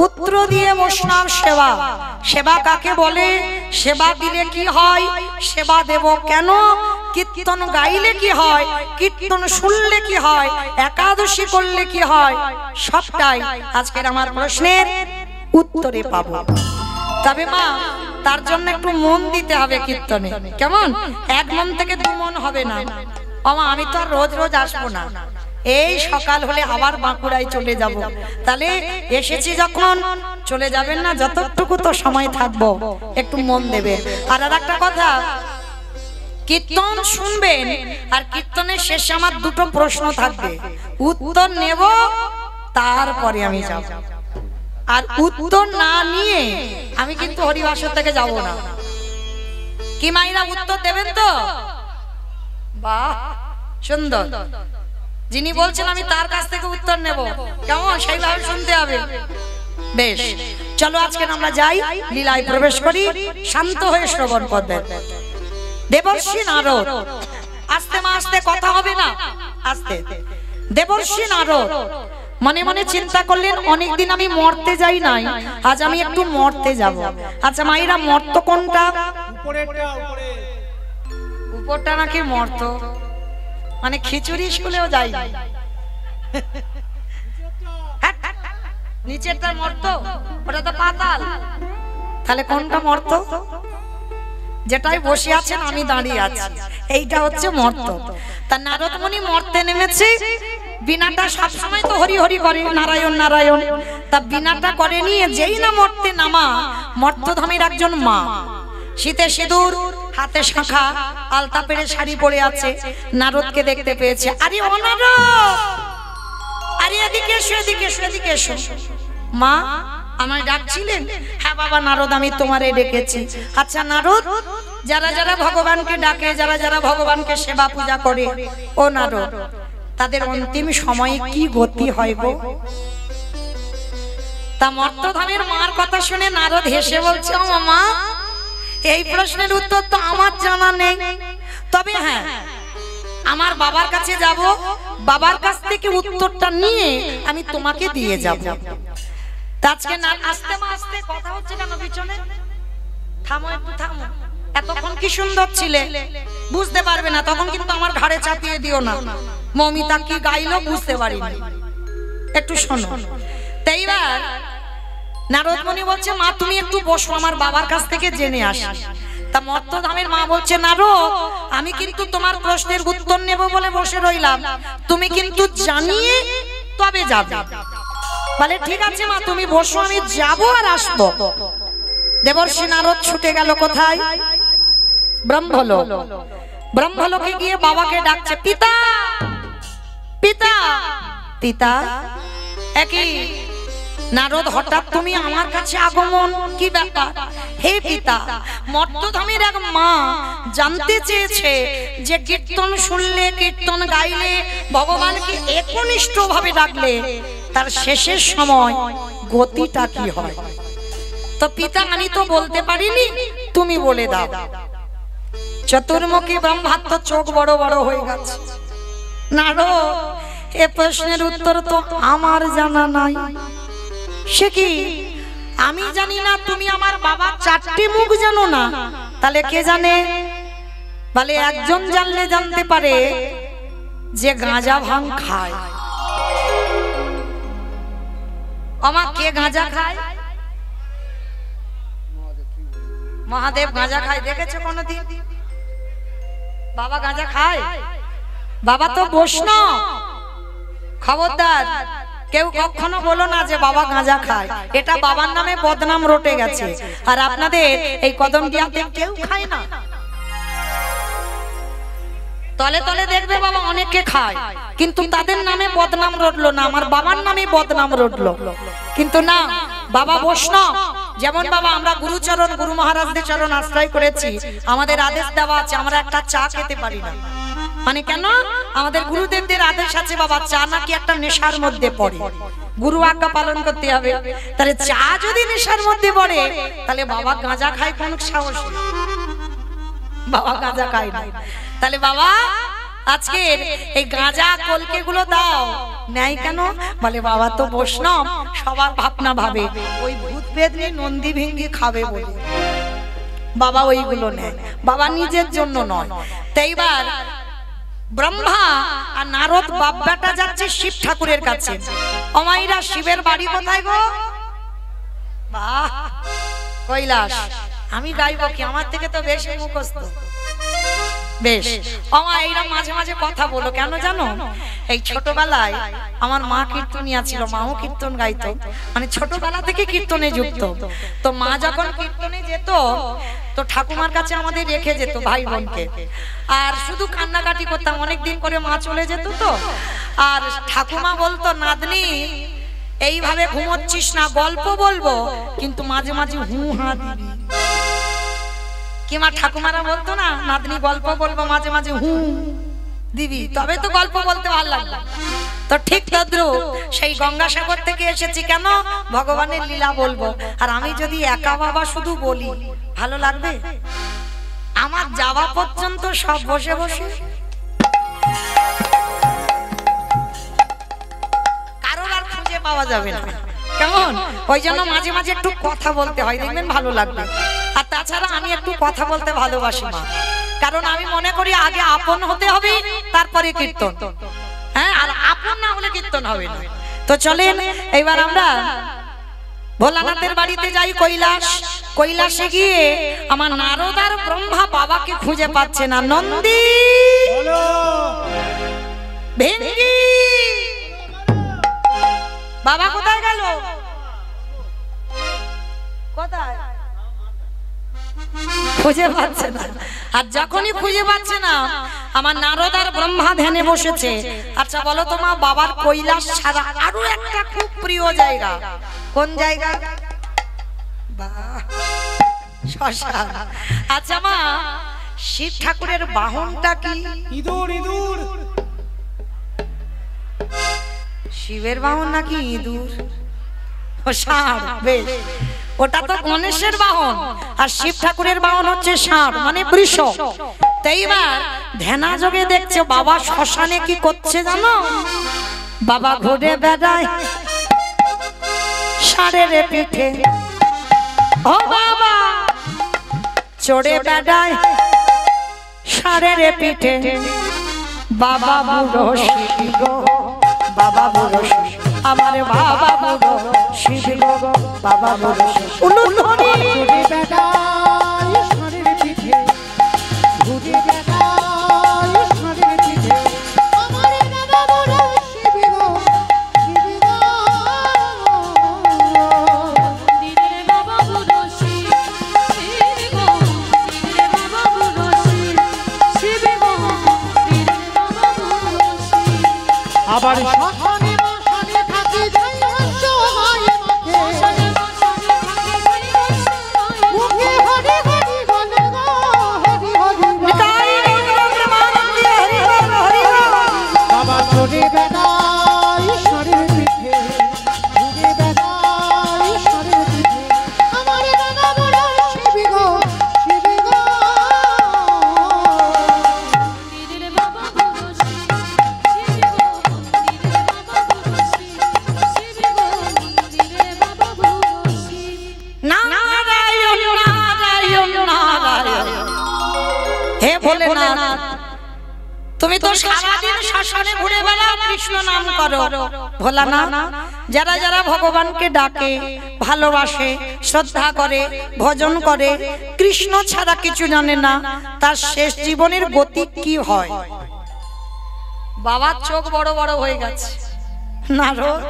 পুত্র দিয়ে বৈষ্ণব সেবা। সেবা কাকে বলে? সেবা দিলে কি হয়, সেবা দেব কেন, কীর্তন গাইলে কি হয়, কীর্তন শুনলে কি হয়, একাদশী করলে কি হয়, সবটাই আজকের আমার প্রশ্নের উত্তরে পাবো। তবে মা তার জন্য একটু মন দিতে হবে কীর্তনে, কেমন? এক মন থেকে দু মন হবে না। আমা আমি তো আর রোজ রোজ আসবো না, এই সকাল হলে আবার বাঁকুড়ায় চলে যাব। তাহলে এসেছি যখন চলে যাবেন না, যতটুকু তো সময় থাকবো একটু মন দেবে। আর একটা কথা, কীর্তন শুনবেন আর কীর্তনের শেষে আমার দুটো প্রশ্ন থাকবে, উত্তর নেব তারপরে আমি যাব। আর উত্তর না নিয়ে আমি কিন্তু হরিবাসর থেকে যাব না। কি মাইরা উত্তর দেবেন তো? বাহ, সুন্দর। যিনি বলছেন আমি তার কাছ থেকে উত্তর নেব, কেমন? সেইভাবে শুনতে হবে। বেশ, চলো আজকে আমরা যাই, লীলায় প্রবেশ করি, শান্ত হয়ে শ্রবণ করবেন। দেবর্ষি নারদ, আস্তে মা আস্তে, কথা হবে না, আস্তে। দেবর্ষি নারদ মনে মনে চিন্তা করলেন, অনেকদিন আমি মরতে যাই নাই, আজ আমি একটু মরতে যাব। আচ্ছা মাইরা, মর্ত কোনটা? উপরটা নাকি মর্ত? মানে খিচুড়ি স্কুলেও যাই, নিচেরটা মর্ত, ওটা তো পাতাল। তাহলে কোনটা মর্ত? যেটাই বসে আছেন আমি দাঁড়িয়ে আছি, এইটা হচ্ছে মর্ত। তা নারদ মুনি মর্তে নেমেছে, বিনাটা সবসময় তো হরি হরি করে, নারায়ণ নারায়ণ, তা বিনাটা করে নিয়ে যেই না মর্তে নামা, মর্তধামের একজন মা, শীতে সিঁদুর, হাতে শাঁখা, আলতা পেরে শাড়ি পরে আছে, নারদকে দেখতে পেয়েছে। আরে ও নারদ, আরে এদিকে এসো, এদিকে এসো, এদিকে এসো। মা আমায় ডাকছিলেন? হ্যাঁ বাবা নারদ, আমি তোমারে ডেকেছি। আচ্ছা নারদ, যারা যারা ভগবানকে ডাকে, যারা যারা ভগবানকে সেবা পূজা করে, ও নারদ, তাদের অন্তিম সময়ে কি গতি হয় গো? তা মর্তধামের মার কথা শুনে নারদ হেসে বলছে, ও মা, এই প্রশ্নের উত্তর তো আমার জানা নেই, তবে হ্যাঁ আমার বাবার কাছে যাব, বাবার কাছ থেকে উত্তরটা নিয়ে আমি তোমাকে দিয়ে যাব। আজকে না আস্তে মা আস্তে, কথা হচ্ছে কেন পিছনে? থামো একটু, থামো। এতক্ষণ কি সুন্দর ছিলে, বুঝতে পারবে না, তখন কিন্তু আমার ঘাড়ে চাপিয়ে দিও না। মমিতা কি গাইলো বুঝতে পারিনি, একটু শোনো। তাইবার নারদ মুনি বলছে, মা তুমি একটু বসো, আমার বাবার কাছ থেকে জেনে আসি। তা মর্তধামের মা বলছে, নারদ আমি কিন্তু তোমার প্রশ্নের উত্তর নেব বলে বসে রইলাম, তুমি কিন্তু জানিয়ে তবে যাবে। বলে ঠিক আছে মা তুমি বসো, আমি যাবো আর আসবো। দেবর্ষি নারদ ছুটে গেল কোথায়? ব্রহ্মলোক। ব্রহ্মলোকে গিয়ে বাবাকে ডাকছে, পিতা পিতা পিতা। একই নারদ, হঠাৎ তুমি আমার কাছে আগমন, কি ব্যাপার? হে পিতা, মর্তধামের এক মা জানতে চেয়েছে যে কীর্তন শুনলে, কীর্তন গাইলে, ভগবানকে একনিষ্ঠ ভাবে ডাকলে তার শেষের সময় গতিটা কি হয়। তো পিতা আমি তো বলতে পারিনি, তুমি বলে দাও। চতুর্মুখী ব্রহ্মাত্ম চোখ বড় বড় হয়ে গেছে। নারদ, এ প্রশ্নের উত্তর তো আমার জানা নাই। সে কি, আমি জানি না? তুমি আমার বাবার চারটি মুখ জানো না? তাহলে কে জানে? বলে একজন জানলে জানতে পারে যে গাঁজা ভাং খায়। আমা কে গাঁজা খায়? মহাদেব গাঁজা খায়, দেখেছো কোনদিন? বাবা গাঁজা খায়? বাবা তো বৈষ্ণব। খবরদার কেউ কখনো বলো না যে বাবা গাঁজা খায়, এটা বাবার নামে বদনাম রটে গেছে। আর আপনাদের এই কদমদিয়াতে কেউ খায় না। তলে তলে দেখবে বাবা অনেকে খায়, কিন্তু তাদের নামে বদনাম রটলো না, আমার বাবার নামে বদনাম রটলো। কিন্তু না, বাবা বৈষ্ণব। যেমন বাবা আমরা গুরুচরণ, গুরু মহারাজদের চরণ আশ্রয় করেছি, আমাদের আদেশ দেওয়া আছে আমরা একটা চা খেতে পারি না। মানে কেন? আমাদের গুরুদেবদের আদেশ আছে বাবা, চা নাকি একটা নেশার মধ্যে পড়ে, গুরু আজ্ঞা পালন করতে হবে। তাহলে চা যদি নেশার মধ্যে পড়ে, তাহলে বাবা গাঁজা খায় কোন সাহস? বাবা গাঁজা খায় না। তাহলে বাবা আজকের এই গাঁজা কলকে গুলো দাও, নেয় কেন? বলে বাবা তো বৈষ্ণব, সবার ভাবনা ভাবে ওই ভূত পেতনি নন্দী ভেঙ্গি খাবে বলে বাবা ওইগুলো নেয়, বাবা নিজের জন্য নয়। তাই এবার ব্রহ্মা আর নারদ বাপ বেটা যাচ্ছে শিব ঠাকুরের কাছে। অমাইরা শিবের বাড়ি কোথায় গো? বাহ, কৈলাস। আমি গাইবো কি, আমার থেকে তো বেশি মুখস্থ। বেশ, আমা এইরা মাঝে মাঝে কথা বলো কেন জানো? এই ছোটবেলায় আমার মা কীর্তনিয়া ছিল, মাও কীর্তন গাইতো, মানে ছোটবেলা থেকে কীর্তনে যুক্ত। তো মা যখন কীর্তনে যেত তো ঠাকুমার কাছে আমাদের রেখে যেত ভাই বোনকে, আর শুধু কান্নাকাটি করতাম। অনেকদিন করে মা চলে যেত তো, আর ঠাকুমা বলতো নাতনি এইভাবে ঘুমোচ্ছিস না, গল্প বলবো কিন্তু মাঝে মাঝে হু হা দিবি। কি মা ঠাকুমারা বলতো না, নাতনি গল্প বলবো মাঝে মাঝে হু দিবি, তবে তো গল্প বলতে ভালো লাগবে। তো ঠিক তদ্রুপ সেই গঙ্গাসাগর থেকে এসেছি কেন? ভগবানের লীলা বলবো। আর আমি যদি একা বাবা শুধু বলি ভালো লাগবে? আমার যাওয়া পর্যন্ত সব বসে বসে, কারোর আর খুঁজে পাওয়া যাবে না, কেমন? ওই জন্য মাঝে মাঝে একটু কথা বলতে হয়, দেখবেন ভালো লাগবে। আর তাছাড়া আমি একটু কথা বলতে ভালোবাসি মা, কারণ আমি মনে করি আগে আপন হতে হবে তারপরে কীর্তন। হ্যাঁ, আর আপন না হলে কীর্তন হবে না। তো চলেন এবার আমরা ভোলানাথের বাড়িতে যাই, কৈলাস। কৈলাসে গিয়ে আমার নারদ আর ব্রহ্মা বাবাকে খুঁজে পাচ্ছে না। নন্দী ভেঙ্গি বাবা কোথায় গেল? কোথায়? খুঁজে পাচ্ছে না। আর যখনই খুঁজে পাচ্ছে না, আমার নারদ আর ব্রহ্মা ধ্যানে বসেছে। আচ্ছা বলো তো মা, বাবার কৈলাস ছাড়া আরো একটা খুব প্রিয় জায়গা কোন জায়গা? বাহ, শ্মশান। আচ্ছা মা, শিব ঠাকুরের বাহনটা কি? ইঁদুর। ইঁদুর শিবের বাহন নাকি ইঁদুর? ও ষাঁড়। বেশ, ওটা তো গণেশের বাহন, আর শিব ঠাকুরের বাহন হচ্ছে ষাঁড়, মানে বৃষ। তাই এবার ধ্যানা যোগে দেখছে বাবা শ্মশানে কি করছে জানো? বাবা ঘুরে বেড়ায় ষাঁড়ের পিঠে, ও বাবা চড়ে বেড়ায় ষাঁড়ের পিঠে। বাবা বুড়ো শিব গো, বাবা বুড়ো শিব, আমার বাবা বুড়ো শিব গো, বাবা বুড়ো শিব। ঘুরে বেড়ায় ষাঁড়ের পিঠে, ঘুরে বেড়ায় ষাঁড়ের পিঠে, আমার বাবা বুড়ো শিব গো, শিব গো। দিনের বাবা বুড়ো শিব, শিব গো, দিনের বাবা বুড়ো শিব, শিব গো, দিনের বাবা বুড়ো শিব। আবার শ্মশানে মশানে থাকি যাই অসহায় মাঠে, শ্মশানে মশানে থাকে যাই অসহায় মুখে হরি হরি বলে গো, হরি হরি বলে। নিতাই গৌর প্রেমানন্দে হরি হরি হরি হরি। বাবা চড়ে বেড়ায় ষাঁড়ের পিঠে, ঘুরে বেড়ায় ষাঁড়ের পিঠে, আমার বাবা বুড়ো শিব গো, শিব গো। দিনের বাবা বুড়ো শিব, শিব গো, দিনের বাবা বুড়ো শিব, শিব গো, দিনের বাবা বুড়ো শিব। নারায়ণ নারায়ণ নারায়ণ। হে ভোলেনাথ, তুমি তো সারাদিন শ্মশানে ঘুরে বেড়াও, কৃষ্ণ নাম করো। ভোলানাথ, যারা যারা ভগবানকে ডাকে, ভালোবাসে, শ্রদ্ধা করে, ভজন করে, কৃষ্ণ ছাড়া কিছু জানে না, তার শেষ জীবনের গতি কি হয়? বাবার চোখ বড় বড় হয়ে গেছে। নারদ,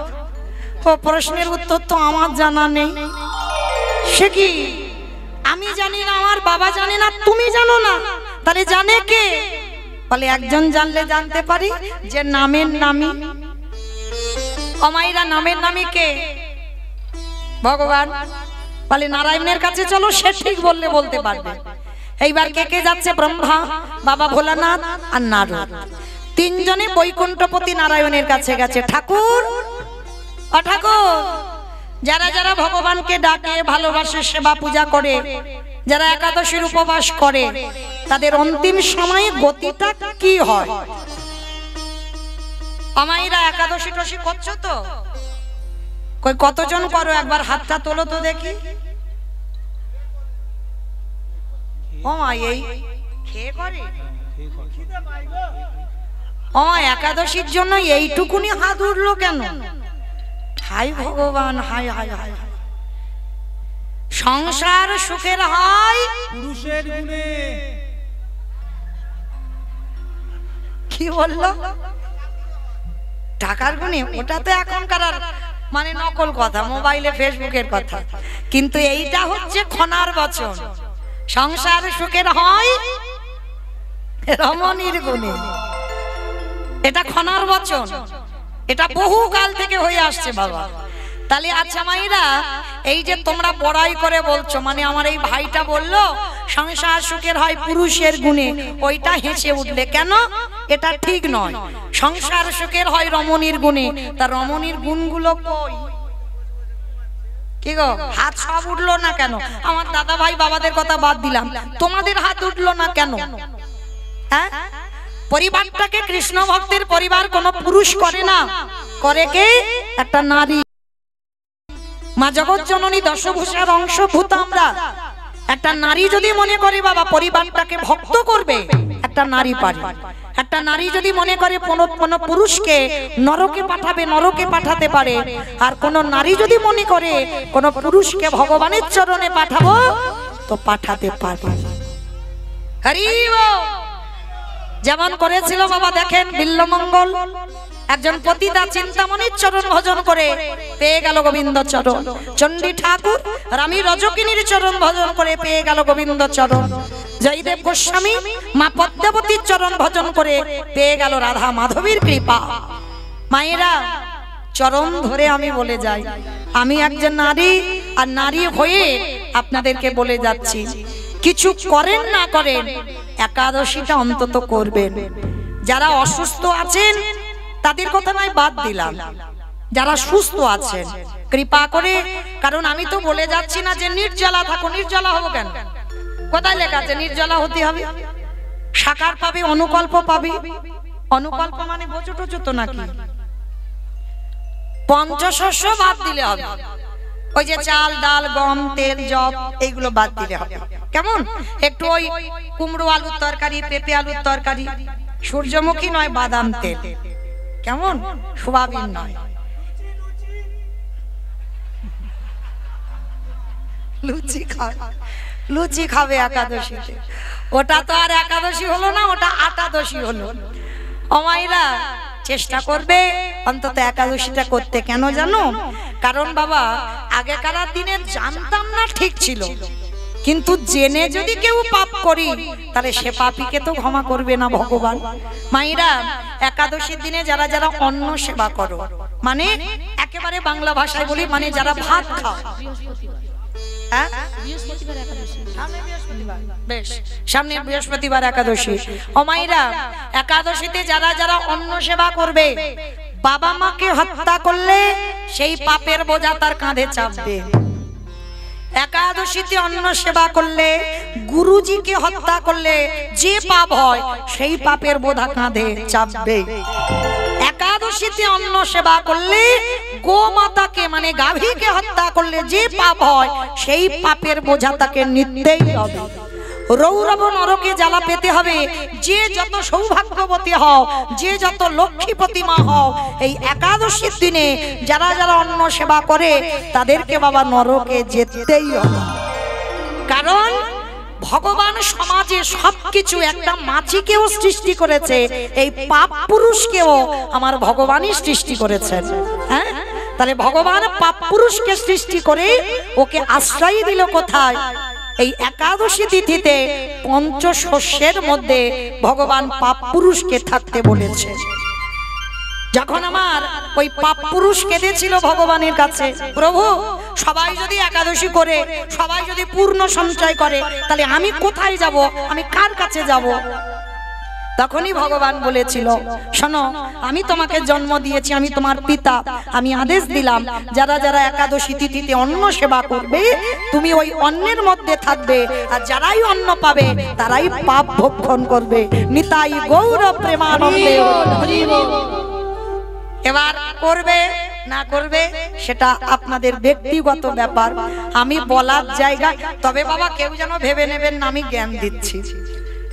ও প্রশ্নের উত্তর তো আমার জানা নেই। সে কি? আমি জানি না, আমার বাবা জানে না, তুমি জানো না, তাহলে জানে কে? বলে একজন জানলে জানতে পারি, যে নামের নামী। অমাইরা নামের নামী কে? ভগবান। বলে নারায়ণের কাছে চলো, সে ঠিক বললে বলতে পারবে। এইবার কে কে যাচ্ছে? ব্রহ্মা, বাবা ভোলানাথ আর নারদ। তিনজনে বৈকুণ্ঠপতি নারায়ণের কাছে গেছে। ঠাকুর, ও ঠাকুর, যারা যারা ভগবানকে ডাকে, ভালোবাসে, সেবা পূজা করে, যারা একাদশীর উপবাস করে তাদের অন্তিম সময়ে গতিটা কি হয়? আমাইরা একাদশী টসী করছো তো? কই কতজন করো একবার হাতটা তোলো তো দেখি। ও মা, এই খেয়ে করে? ও একাদশীর জন্য এইটুকুনি হাত উঠলো কেন? হাই ভগবান, হাই হাই হাই। সংসার সুখের হয় পুরুষের গুণে। কি বললো? টাকার গুণে? ওটা তো এখনকার মানে নকল কথা, মোবাইলে ফেসবুকের কথা। কিন্তু এইটা হচ্ছে খনার বচন। সংসার সুখের হয় রমণীর গুণে। এটা খনার বচন, এটা বহু কাল থেকে হয়ে আসছে বাবা। তাহলে আচ্ছা মাইরা, এই যে তোমরা বড়াই করে বলছো, মানে আমার এই ভাইটা বললো সংসার সুখের হয় পুরুষের গুণে, ওইটা হেসে উঠলে কেন? এটা ঠিক নয়। সংসার সুখের হয় রমণীর গুণে। তা রমণীর গুণগুলো কই? কি গো, হাত সব উঠলো না কেন? আমার দাদা ভাই বাবাদের কথা বাদ দিলাম, তোমাদের হাত উঠলো না কেন? হ্যাঁ, পরিবারটাকে কৃষ্ণ ভক্তের পরিবার কোন পুরুষ করে না, করে কে? একটা নারী। মা জগৎ জননী দশভূষার অংশভূত আমরা। একটা নারী যদি মনে করে বাবা পরিবারটাকে ভক্ত করবে, একটা নারী পারে। একটা নারী যদি মনে করে কোন পুরুষকে নরকে পাঠাবে, নরকে পাঠাতে পারে। আর কোন নারী যদি মনে করে কোন পুরুষকে ভগবানের চরণে পাঠাবো, তো পাঠাতে পারে। হরি বল। যেমন করেছিল বাবা, দেখেন বিল্লমঙ্গল একজন পতিতা চিন্তামণির চরণ ভজন করে পেয়ে গেল গোবিন্দ চরণ। চণ্ডী ঠাকুর রানী রজকিনীর চরণ ভজন করে পেয়ে গেল গোবিন্দ চরণ। জয়দেব গোস্বামী মা পদ্মাবতীর চরণ ভজন করে পেয়ে গেল রাধা মাধবীর কৃপা। মায়েরা, চরণ ধরে আমি বলে যাই, আমি একজন নারী, আর নারী হয়ে আপনাদেরকে বলে যাচ্ছি, কিছু করেন না করেন একাদশীটা অন্তত করবেন। যারা অসুস্থ আছেন তাদের কথা নয় বাদ দিলাম, যারা সুস্থ আছেন কৃপা করে, কারণ আমি তো বলে যাচ্ছি না যে নির্জলা থাকো। নির্জলা হবো কেন? কোথায় লেখা আছে নির্জলা হতে হবে? সাকার পাবে, অনুকল্প পাবে। অনুকল্প মানে বোঝো টোচো তো নাকি? পঞ্চশস্য বাদ দিলে হবে। ওই যে চাল ডাল গম তেল জব এইগুলো বাদ দিলে হবে। কেমন? একটু ওই কুমড়ো আলুর তরকারি, পেঁপে আলুর তরকারি, সূর্যমুখী নয় বাদাম তেল, কেমন? সোয়াবিন নয়। লুচি খাবে, লুচি খাবে একাদশীতে। ওটা তো আর একাদশী হলো না, ওটা আটাদশী হলো। অমাইরা চেষ্টা করবে অন্তত একাদশীটা করতে। কেন জানো? কারণ বাবা আগেকার দিনে জানতাম না ঠিক ছিল, কিন্তু জেনে যদি কেউ পাপ করি তাহলে সে পাপীকে তো ক্ষমা করবে না ভগবান। মাইরা, একাদশীর দিনে যারা যারা অন্ন সেবা করো, মানে একেবারে বাংলা ভাষায় বলি, মানে যারা ভাত খাও, হ্যাঁ বেশ সামনে বৃহস্পতিবার একাদশী। অমাইরা, একাদশীতে যারা যারা অন্ন সেবা করবে, বাবা মাকে হত্যা করলে সেই পাপের বোঝা তার কাঁধে চাপবে। একাদশীতে অন্ন সেবা করলে, গুরুজিকে হত্যা করলে যে পাপ হয় সেই পাপের বোঝা কাঁধে চাপবে। একাদশীতে অন্ন সেবা করলে, গোমাতাকে মানে গাভীকে হত্যা করলে যে পাপ হয় সেই পাপের বোঝা তাকে নিতেই হবে। রৌরব নরকে জ্বালা পেতে হবে। যে যত সৌভাগ্যবতী হও, যে যত লক্ষ্মীপতি মা হও, এই একাদশীর দিনে যারা যারা অন্ন সেবা করে তাদেরকে বাবা নরকে যেতেই হবে। কারণ ভগবান সমাজে সবকিছু, একটা মাছিকেও সৃষ্টি করেছে, এই পাপ পুরুষকেও আমার ভগবানই সৃষ্টি করেছেন। হ্যাঁ, তাহলে ভগবান পাপ পুরুষকে সৃষ্টি করে ওকে আশ্রয় দিল কোথায়? এই একাদশী তিথিতে পঞ্চশস্যের মধ্যে ভগবান পাপ পুরুষকে থাকতে বলেছে। যখন আমার ওই পাপ পুরুষ কেঁদেছিল ভগবানের কাছে, প্রভু সবাই যদি একাদশী করে, সবাই যদি পূর্ণ সঞ্চয় করে, তাহলে আমি কোথায় যাব? আমি কার কাছে যাব? তখনই ভগবান বলেছিল, শোনো, আমি তোমাকে জন্ম দিয়েছি, আমি তোমার পিতা, আমি আদেশ দিলাম যারা যারা একাদশী তিথিতে অন্ন সেবা করবে তুমি ওই অন্নের মধ্যে থাকবে, আর যারাই অন্ন পাবে তারাই পাপ ভক্ষণ করবে। নিতাই গৌর প্রেমানন্দে। এবার করবে না করবে সেটা আপনাদের ব্যক্তিগত ব্যাপার, আমি বলার জায়গায়। তবে বাবা কেউ যেন ভেবে নেবেন না আমি জ্ঞান দিচ্ছি,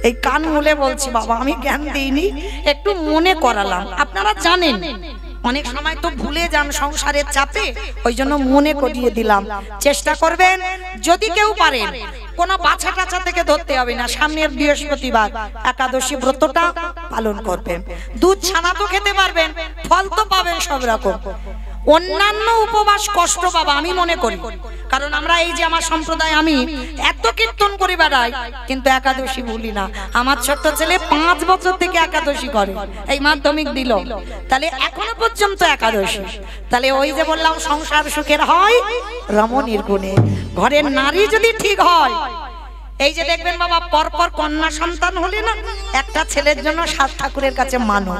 এই কান মুলে বলছি বাবা, আমি জ্ঞান দিইনি, একটু মনে করালাম। আপনারা জানেন অনেক সময় তো ভুলে যান সংসারের চাপে, ওই জন্য মনে করিয়ে দিলাম। চেষ্টা করবেন যদি কেউ পারেন, কোনো বাছা টাছা থেকে ধরতে হবে না, সামনের বৃহস্পতিবার একাদশী ব্রতটা পালন করবেন। দুধ ছানা তো খেতে পারবেন, ফল তো পাবেন সব রকম। অন্যান্য উপবাস কষ্ট বাবা আমি মনে করি, কারণ আমরা এই যে আমার সম্প্রদায়, আমি এত কীর্তন করে বেড়াই কিন্তু একাদশী ভুলি না। আমার ছোট্ট ছেলে 5 বছর থেকে একাদশী করে, এই মাধ্যমিক দিল, তাহলে এখনো পর্যন্ত একাদশী। তাহলে ওই যে বললাম সংসার সুখের হয় রমণীর গুণে, ঘরের নারী যদি ঠিক হয়। এই যে দেখবেন বাবা পরপর কন্যা সন্তান হলে না, একটা ছেলের জন্য 7 ঠাকুরের কাছে মানো।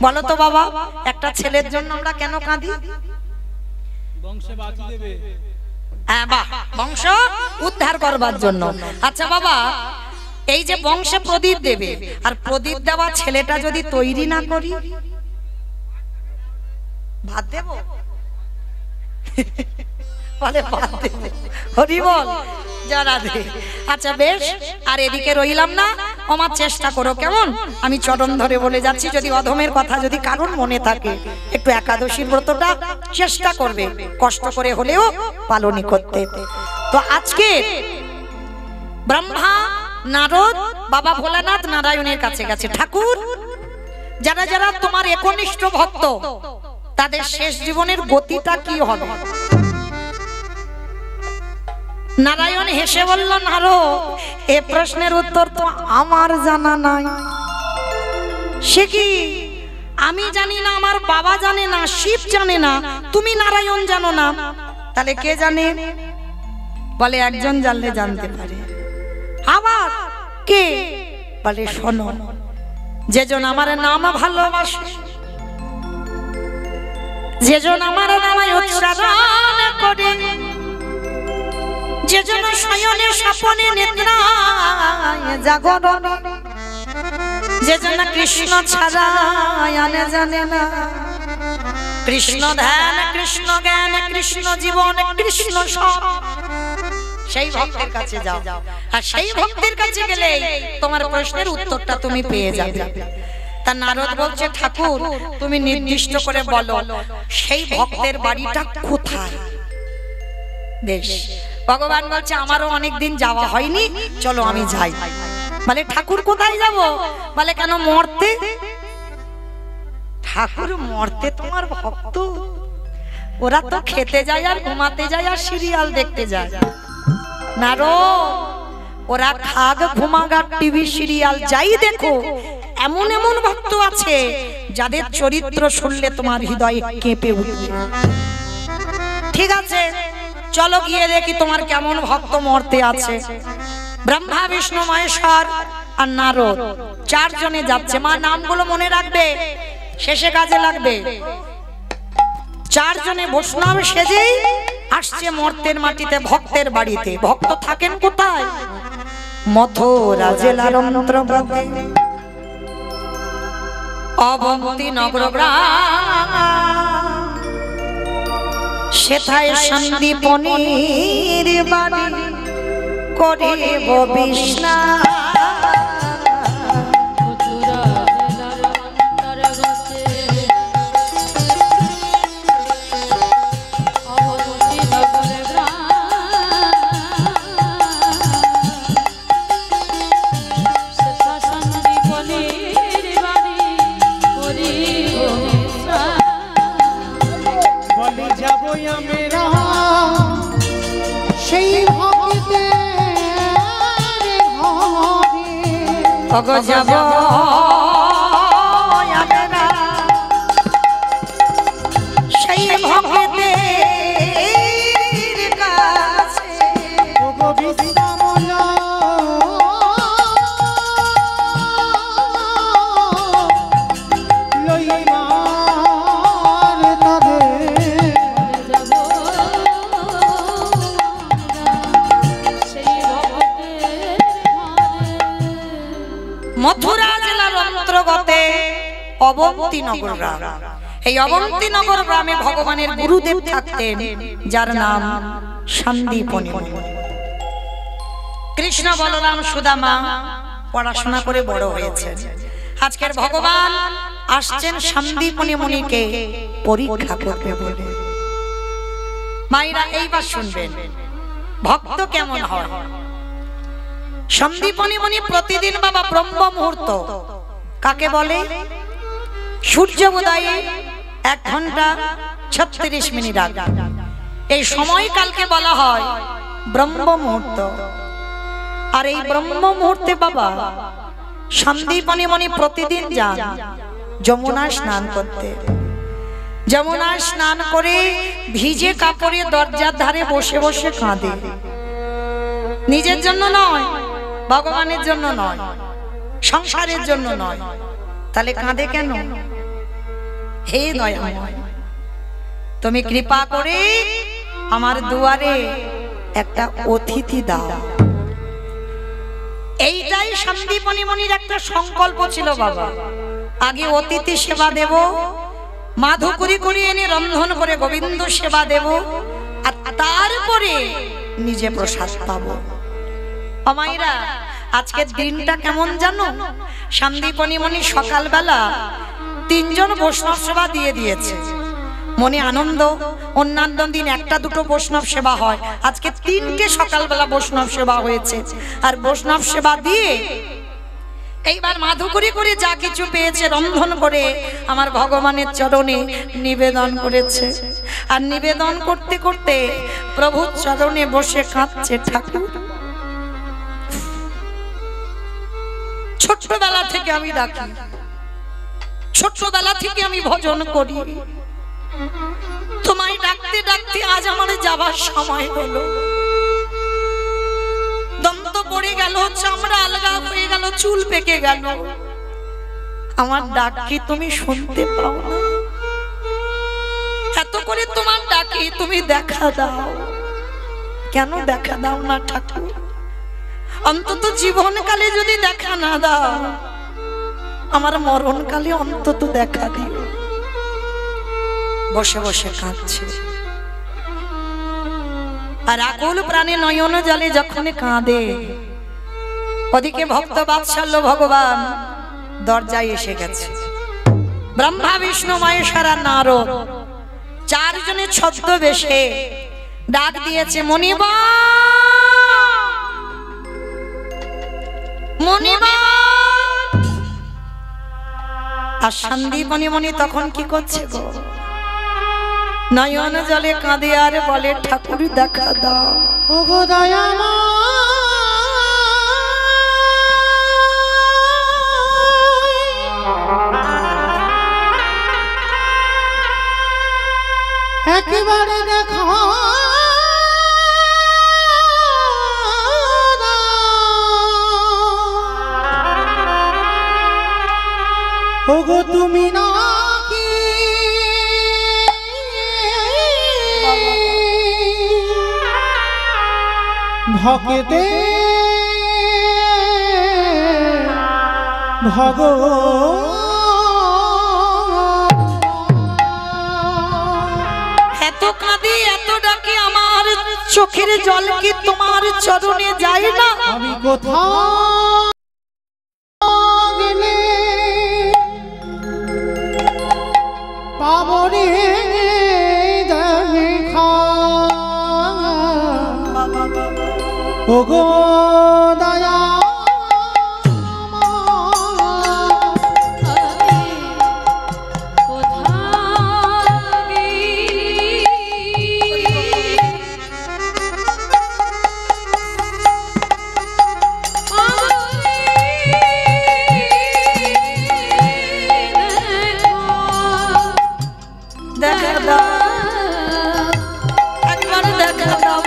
বলো তো বাবা, একটা ছেলের জন্য আমরা কেন কাঁদি? হ্যাঁ বাহ, বংশ উদ্ধার করবার জন্য। আচ্ছা বাবা, এই যে বংশে প্রদীপ দেবে, আর প্রদীপ দেওয়া ছেলেটা যদি তৈরি না করি, ভাত দেব? বলে ভাত দেব, হরি বল, যারা দে। আচ্ছা বেশ, আর এদিকে রইলাম না, আমার চেষ্টা করো কেমন, আমি চরণ ধরে বলে যাচ্ছি, যদি অধমের কথা যদি কারণ মনে থাকে একটু একাদশী ব্রতটা চেষ্টা করবে, কষ্ট করে হলেও পালনই করতে। তো আজকে ব্রহ্মা নারদ বাবা ভোলানাথ নারায়ণের কাছে গেছে, ঠাকুর যারা যারা তোমার একনিষ্ঠ ভক্ত তাদের শেষ জীবনের গতিটা কি হবে? নারায়ণ হেসে বলল, নারদ এ প্রশ্নের উত্তর তো আমার জানা নাই। সে কি? আমি জানি না, আমার বাবা জানে না, শিব জানে না, তুমি নারায়ণ জানো না, তাহলে কে জানে? বলে একজন জানলে জানতে পারে। আবার কে? বলে শোনো, যেজন আমার নাম ভালোবাসে, যেজন আমার নামে উচ্চারণ করে, যেজন শয়নে স্বপনে নিদ্রায় জাগরণ, যেজন কৃষ্ণ ছাড়া আনে জানে না, কৃষ্ণ ধ্যান, কৃষ্ণ জ্ঞান, কৃষ্ণ জীবন, কৃষ্ণ সব, সেই ভক্তের কাছে যাও। আর সেই ভক্তের কাছে গেলে তোমার প্রশ্নের উত্তরটা তুমি পেয়ে যাবে। তা নারদ বলছে, ঠাকুর তুমি নির্দিষ্ট করে বলো সেই ভক্তের বাড়িটা কোথায়? বেশ, ভগবান বলছে আমারও অনেকদিন যাওয়া হয়নি, চলো আমি যাই। বলে ঠাকুর কোথায় যাব? বলে কেন, মরতে। ঠাকুর মরতে তোমার ভক্ত? ওরা তো খেতে যায় আর ঘুমাতে যায় আর সিরিয়াল দেখতে যায়। নারদ, ওরা খাগ ঘুমাগার টিভি সিরিয়াল যাই দেখো, এমন এমন ভক্ত আছে যাদের চরিত্র শুনলে তোমার হৃদয় কেঁপে উঠবে। ঠিক আছে, চলো গিয়ে দেখি তোমার কেমন ভক্ত মরতে আছে। ব্রহ্মা বিষ্ণু মহেশ্বর আর নারদ 4 জনে যাচ্ছে। মা নামগুলো মনে রাখবে, শেষে কাজে লাগবে। 4 জনে বৈষ্ণব সেজেই আসছে মর্তের মাটিতে, ভক্তের বাড়িতে। ভক্ত থাকেন কোথায়? মথুরা জেলার অন্তর্গতে অবন্তী নগর গ্রাম, সেথায় সন্দীপনির বাড়ি করিব বিষ্ণা। অগো যাব আমরা সেই ভক্তের কাছে, ওগো বিশ্রাম মথুরা জেলার অন্তর্গত অবন্তীনগর গ্রাম। এই অবন্তীনগর গ্রামে ভগবানের গুরুদেব থাকতেন, যার নাম সন্দীপনী মুনি। কৃষ্ণ বলরাম সুদামা পড়াশোনা করে বড় হয়েছে। আজকের ভগবান আসছেন সন্দীপনী মুনিকে পরীক্ষা করতে বলে। মায়েরা এইবার শুনবেন ভক্ত কেমন হয়। সন্দীপনী মুনি প্রতিদিন বাবা ব্রহ্ম মুহূর্ত, কাকে বলে? সূর্যোদয়ে 1 ঘন্টা 36 মিনিট আগে, এই সময়কালকে বলা হয় ব্রহ্ম মুহূর্ত। আর এই ব্রহ্ম মুহূর্তে বাবা সন্দীপনী মুনি প্রতিদিন যান যমুনা স্নান করতে। যমুনা স্নান করে ভিজে কাপড়ে দরজার ধারে বসে বসে কাঁদে। নিজের জন্য নয়, ভগবানের জন্য নয়, সংসারের জন্য নয়। তাহলে কাঁদে কেন? হে দয়াময়, তুমি কৃপা করে আমার দুয়ারে একটা অতিথি দাও। এইটাই সন্দীপনী মুনির একটা সংকল্প ছিল বাবা। আগে অতিথি সেবা দেব, মাধুকরী করে এনে রন্ধন করে গোবিন্দ সেবা দেব, আর তারপরে নিজে প্রসাদ পাবো। অমাইরা, আজকের দিনটা কেমন জানো? সন্দীপনী মুনি সকালবেলা 3 জন বৈষ্ণব সেবা দিয়ে দিয়েছে। মনে আনন্দ, অন্যান্য দিন 1-2 বৈষ্ণব সেবা হয়, আজকে 3টে সকালবেলা বৈষ্ণব সেবা হয়েছে। আর বৈষ্ণব সেবা দিয়ে এইবার মাধুকরী করে যা কিছু পেয়েছে রন্ধন করে আমার ভগবানের চরণে নিবেদন করেছে। আর নিবেদন করতে করতে প্রভুর চরণে বসে কাঁদছে, ঠাকুর ছোট্টবেলা থেকে আমি ডাকি, ছোট্টবেলা থেকে আমি ভজন করি, তোমায় ডাকতে ডাকতে আজ আমার যাবার সময় হলো। দন্ত পড়ে গেল, চামড়া আলগা হয়ে গেল, চুল পেকে গেল, আমার ডাক কি তুমি শুনতে পাও না? এত করে তোমার ডাকি, তুমি দেখা দাও। কেন দেখা দাও না ঠাকুর? অন্তত জীবনকালে যদি দেখা না দাও, আমার মরণকালে অন্তত দেখা দিও। বসে বসে কাঁদছে, আর আকুল প্রাণে নয়ন জলে যখন কাঁদে, ওদিকে ভক্ত বাৎসল্য ভগবান দরজায় এসে গেছে। ব্রহ্মা বিষ্ণু মহেশ্বর নারদ 4 জনে ছদ্মবেশে ডাক দিয়েছে, মনিবা মনিবা। আর সন্দীপনী মুনি তখন কি করছে গো? নয়ন জলে কাঁদে আর বলে, ঠাকুর দেখা দাও। ওগো দয়াময়, একেবারে দেখা ওগো তুমি নাকি ভক্তে এত কাঁদি এত ডাকি, আমার চোখের জল কি তোমার চরণে যায় না? আমি কোথাও গেলে পাবো রে দেখা। ওগো দয়া দেখা দাও, একবার দেখা দাও।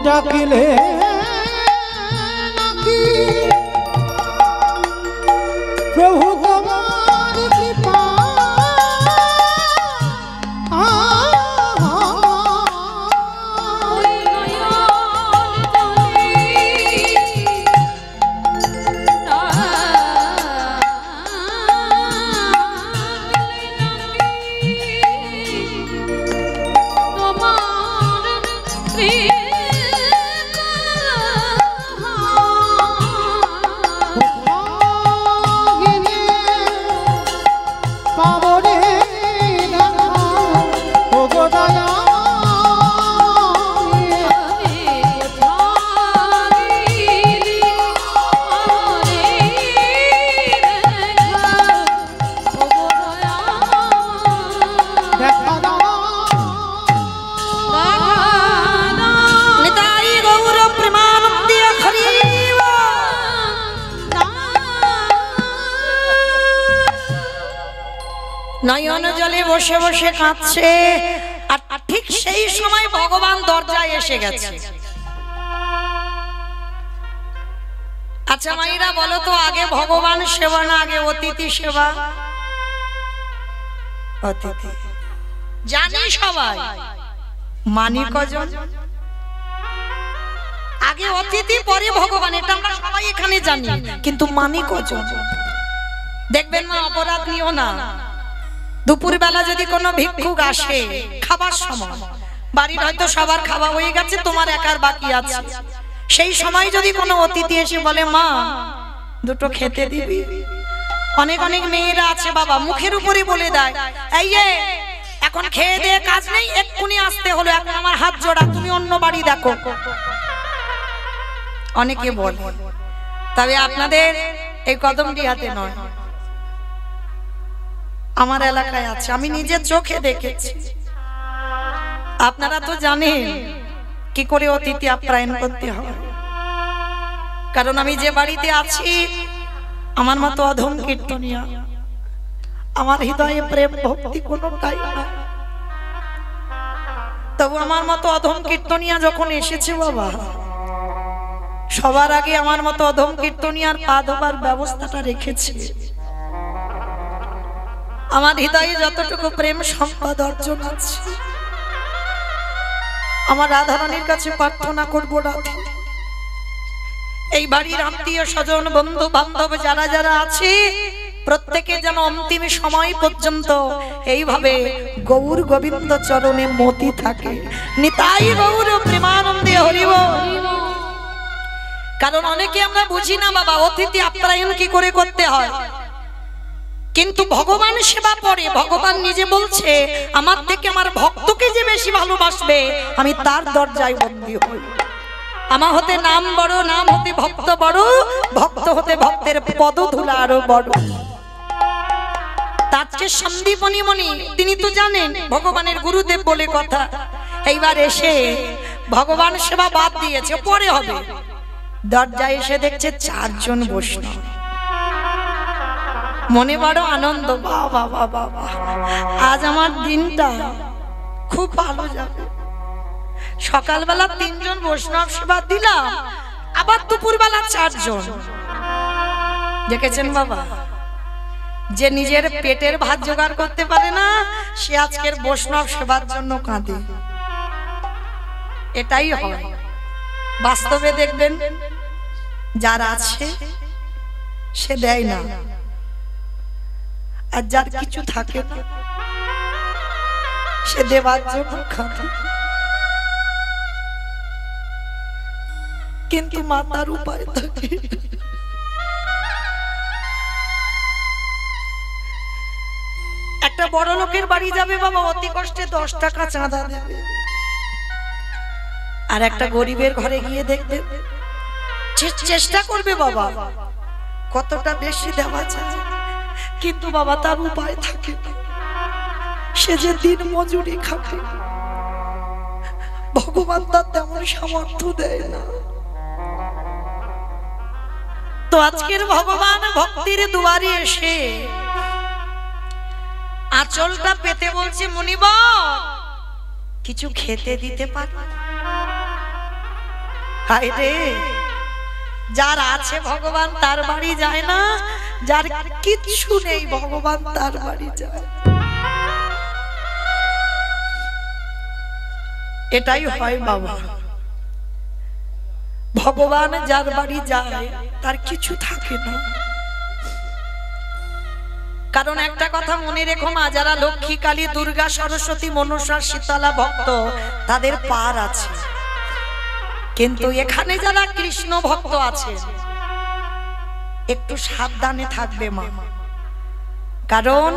ডাকিলে নাকি প্রভু তোমার কৃপা নয়ন জলে বসে বসে কাঁদছে। আর ঠিক সেই সময় ভগবান দরজায় এসে গেছে। আচ্ছা মাইরা বলো তো, আগে ভগবান সেবা না আগে অতিথি সেবা? অতিথি জানি সবাই, মানি কজন? আগে অতিথি পরে ভগবান, এটা আমরা সবাই এখানে জানি, কিন্তু মানি কজন? দেখবেন না, অপরাধ নিও না। দুপুর বেলা যদি কোনো ভিক্ষুক আসে খাবার সময়, বাড়ির হয়তো সবার খাওয়া হয়ে গেছে, তোমার একার বাকি আছে, সেই সময় যদি কোনো অতিথি এসে বলে মা দুটো খেতে দিবি, অনেক অনেক মেয়েরা আছে বাবা মুখের উপরে বলে দেয়, এই যে এখন খেয়ে দিয়ে কাজ নেই, এক্ষুনি আসতে হলো, এখন আমার হাত জোড়া, তুমি অন্য বাড়ি দেখো। অনেকে বলে, তবে আপনাদের এই কদমডিহাতে নয়, আমার এলাকায় আছে, আমি নিজের চোখে দেখেছি। আপনারা তো জানেন কি করে অতিথি আপ্যায়ন করতে হয়, কারণ আমি যে বাড়িতে আছি আমার মতো অধম কীর্তনিয়া, আমার হৃদয়ে প্রেম ভক্তি কোনোটাই না, তবু আমার মতো অধম কীর্তনিয়া যখন এসেছে বাবা, সবার আগে আমার মতো অধম কীর্তনিয়ার পা ধোবার ব্যবস্থাটা রেখেছি। আমার হৃদয়ে যতটুকু প্রেম সম্পদ অর্জন আছে, আমার রাধারানীর কাছে প্রার্থনা করবো, রাধা এই বাড়ির আত্মীয় স্বজন বন্ধু বান্ধব যারা যারা আছে প্রত্যেকে যেন অন্তিম সময় পর্যন্ত এইভাবে গৌর গোবিন্দ চরণে মতি থাকে। নিতাই গৌর প্রেমানন্দে হরি বল। কারণ অনেকে আমরা বুঝি না বাবা অতিথি আপ্যায়ন কি করে করতে হয়, কিন্তু ভগবান সেবা পরে ভগবান নিজে বলছে আমার থেকে আমার ভক্তকে যে বেশি ভালোবাসবে আমি তার দরজায় বন্দী হই। আমার হতে নাম বড়, নাম হতে ভক্ত বড়, ভক্ত হতে ভক্তের পদধূলা আরো বড়। তার চেয়ে সন্দীপনী মণি তিনি তো জানেন ভগবানের গুরুদেব বলে কথা, এইবার এসে ভগবান সেবা বাদ দিয়েছে, পরে হবে। দরজায় এসে দেখছে 4 জন বৈষ্ণব, মনে বড় আনন্দ, বাবা বাবা আজ আমার দিনটা খুব ভালো যাবে। সকালবেলা 3 জন বৈষ্ণব সেবা দিলাম, আবার দুপুরবেলা 4 জন। দেখেছেন বাবা, যে নিজের পেটের ভাত জোগাড় করতে পারে না সে আজকের বৈষ্ণব সেবার জন্য কাঁদে। এটাই হয় বাস্তবে, দেখবেন যার আছে সে দেয় না, আর যার কিছু থাকে না সে দেবার জন্য কাঁদে। কিন্তু মাতার উপায় থাকে। একটা বড় লোকের বাড়ি যাবে বাবা, অতি কষ্টে 10 টাকা চাঁদা দেবে, আর একটা গরিবের ঘরে গিয়ে দেখবে চেষ্টা করবে বাবা কতটা বেশি দেওয়া যায়, কিন্তু বাবা তার উপায় থাকে না, সে যে দিন মজুরি খাবে, ভগবান তার তেমন সামর্থ্য দেয় না। তো আজকের ভগবান ভক্তির দুয়ারে এসে আঁচলটা পেতে বলছে মুনিবর কিছু খেতে দিতে পারো? হায় রে, যার আছে ভগবান তার বাড়ি যায় না, যার কিচ্ছু নেই ভগবান তার বাড়ি যায়। এটাই হয় বাবা, ভগবান যার বাড়ি যায় তার কিছু থাকে না। কারণ একটা কথা মনে রেখো মা, যারা লক্ষ্মী কালী দুর্গা সরস্বতী মনসা শীতলা ভক্ত তাদের পার আছে, কিন্তু এখানে যারা কৃষ্ণ ভক্ত আছে একটু সাবধানে থাকবে মা, কারণ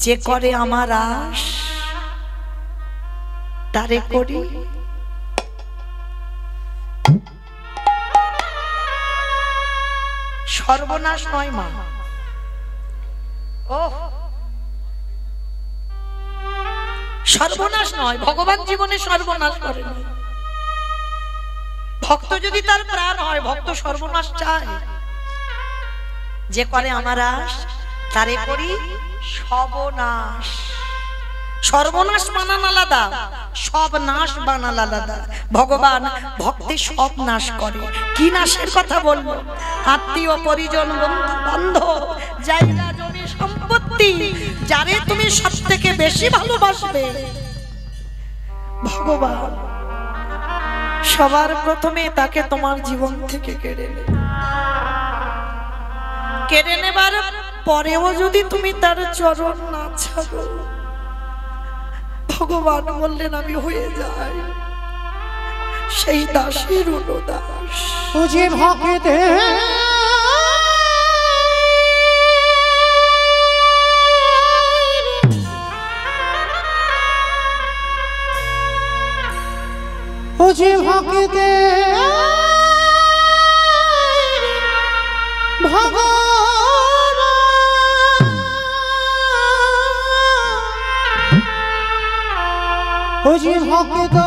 যে করে আমার আশ তারে করি সর্বনাশ নয় মা। ও সর্বনাশ নয়, ভগবান জীবনে সর্বনাশ করে না। ভক্ত যদি তার প্রাণ হয় ভক্ত সর্বনাশ চায়। যে করে আমার আশ তারে করি সর্বনাশ। সর্বনাশ বানান আলাদা, সব নাশ বানান আলাদা। ভগবান ভক্তি সব নাশ করে। কি নাশের কথা বলবো? আত্মীয় পরিজন বন্ধু বান্ধব জায়গা জমি সম্পত্তি, যারে তুমি সব থেকে বেশি ভালোবাসবে ভগবান সবার প্রথমে তাকে তোমার জীবন থেকে কেড়ে নেবে। কেড়ে নেবার পরেও যদি তুমি তার চরণ না ছাড়ো, ভগবান বললেন আমি হয়ে যাই সেই দাসের অনুদাস। ও যে ভক্তে ও যে ভক্তে ও যে ভক্ত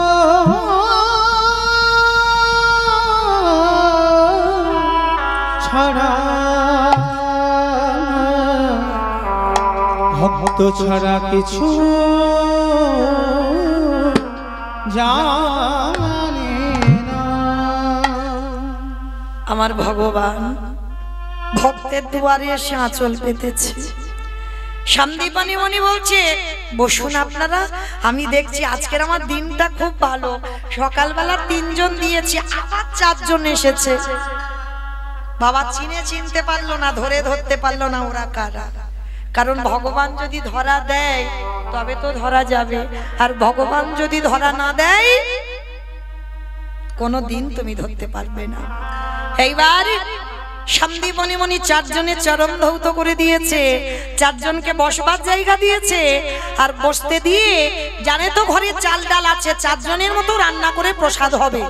ছাড়া ভক্ত ছাড়া কিছু জানে না। আমার ভগবান ভক্তের দুয়ারে এসে আঁচল পেতেছে। সন্দীপানি মনি বলছে বসুন আপনারা, আমি দেখছি আজকের আমার দিনটা খুব ভালো। সকালবেলা 3 জন দিয়েছি, আবার 4 জন এসেছে। বাবা চিনতে পারলো না, ধরতে পারলো না ওরা কারা। কারণ ভগবান যদি ধরা দেয় তবে তো ধরা যাবে, আর ভগবান যদি ধরা না দেয় কোনো দিন তুমি ধরতে পারবে না। এইবার সন্দীপনি মনি 4 জনের চরণ ধৌত করে দিয়েছে, 4 জনকে বসবার জায়গা দিয়েছে। আর বসতে দিয়ে জানে তো ঘরে চাল ডাল আছে, 4 জনের মতো রান্না করে প্রসাদ হবে।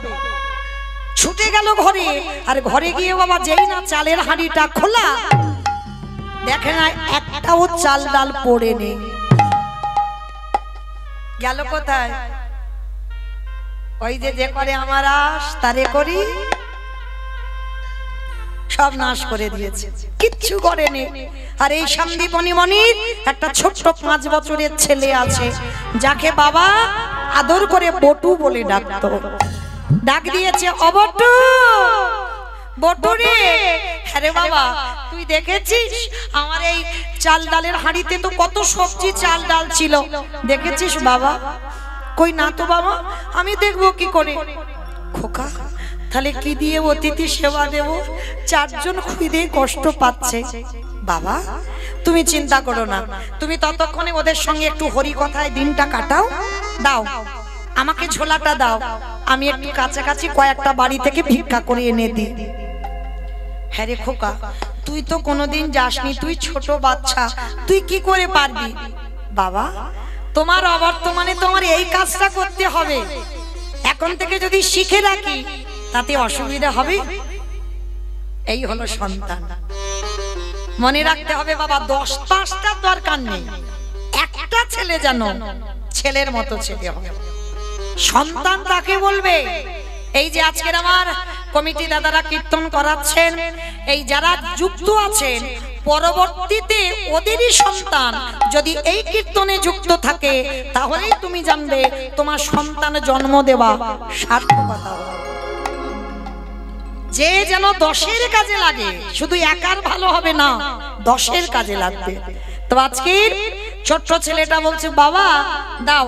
ছুটে গেল ঘরে, আর ঘরে গিয়ে বাবা যেই না চালের হাঁড়িটা খোলা, দেখে না একটাও চাল ডাল পড়ে নেই। গেল কোথায়? ওই যে করে আমার আস তারে করি সব নাশ করে দিয়েছে, কিচ্ছু করেনি। আর এই সন্দীপনি মনির একটা ছোট্ট 5 বছরের ছেলে আছে, যাকে বাবা আদর করে বটু বলে ডাকতো। ডাক দিয়েছে অবটু, বটু রে। আরে বাবা তুই দেখেছিস আমার এই চাল ডালের হাঁড়িতে তো কত সবজি চাল ডাল ছিল, দেখেছিস বাবা? কই না তো বাবা, আমি দেখবো কি করে। খোকা তাহলে কি দিয়ে অতিথি সেবা দেব? 4 জন খুদে কষ্ট পাচ্ছে। বাবা তুমি চিন্তা করো না, তুমি ততক্ষণে ওদের সঙ্গে একটু হরি কথায় দিনটা কাটাও। দাও আমাকে ঝোলাটা দাও, আমি একটু কাছাকাছি কয়েকটা বাড়ি থেকে ভিক্ষা করে এনে দিই। হ্যাঁ রে খোকা, তুই তো কোনোদিন যাসনি, তুই ছোট বাচ্চা, তুই কি করে পারবি? বাবা তোমার অবর্তমানে তোমার এই কাজটা করতে হবে, এখন থেকে যদি শিখে রাখি তাতে অসুবিধা হবে। এই হলো সন্তান। মনে রাখতে হবে বাবা 10-5টার দরকার নেই, একটা ছেলে যেন ছেলের মতো ছেলে হবে। সন্তান তাকে বলবে। এই যে আজকের আমার কমিটি দাদারা কীর্তন করাচ্ছেন, এই যারা যুক্ত আছেন পরবর্তীতে ওদেরই সন্তান যদি এই কীর্তনে যুক্ত থাকে, তাহলেই তুমি জানবে তোমার সন্তান জন্ম দেওয়া সার্থকতা হবে। যে যেন 10-এর কাজে লাগে, শুধু একার ভালো হবে না, 10-এর কাজে লাগবে। তো আজকের ছোট্ট ছেলেটা বলছে বাবা দাও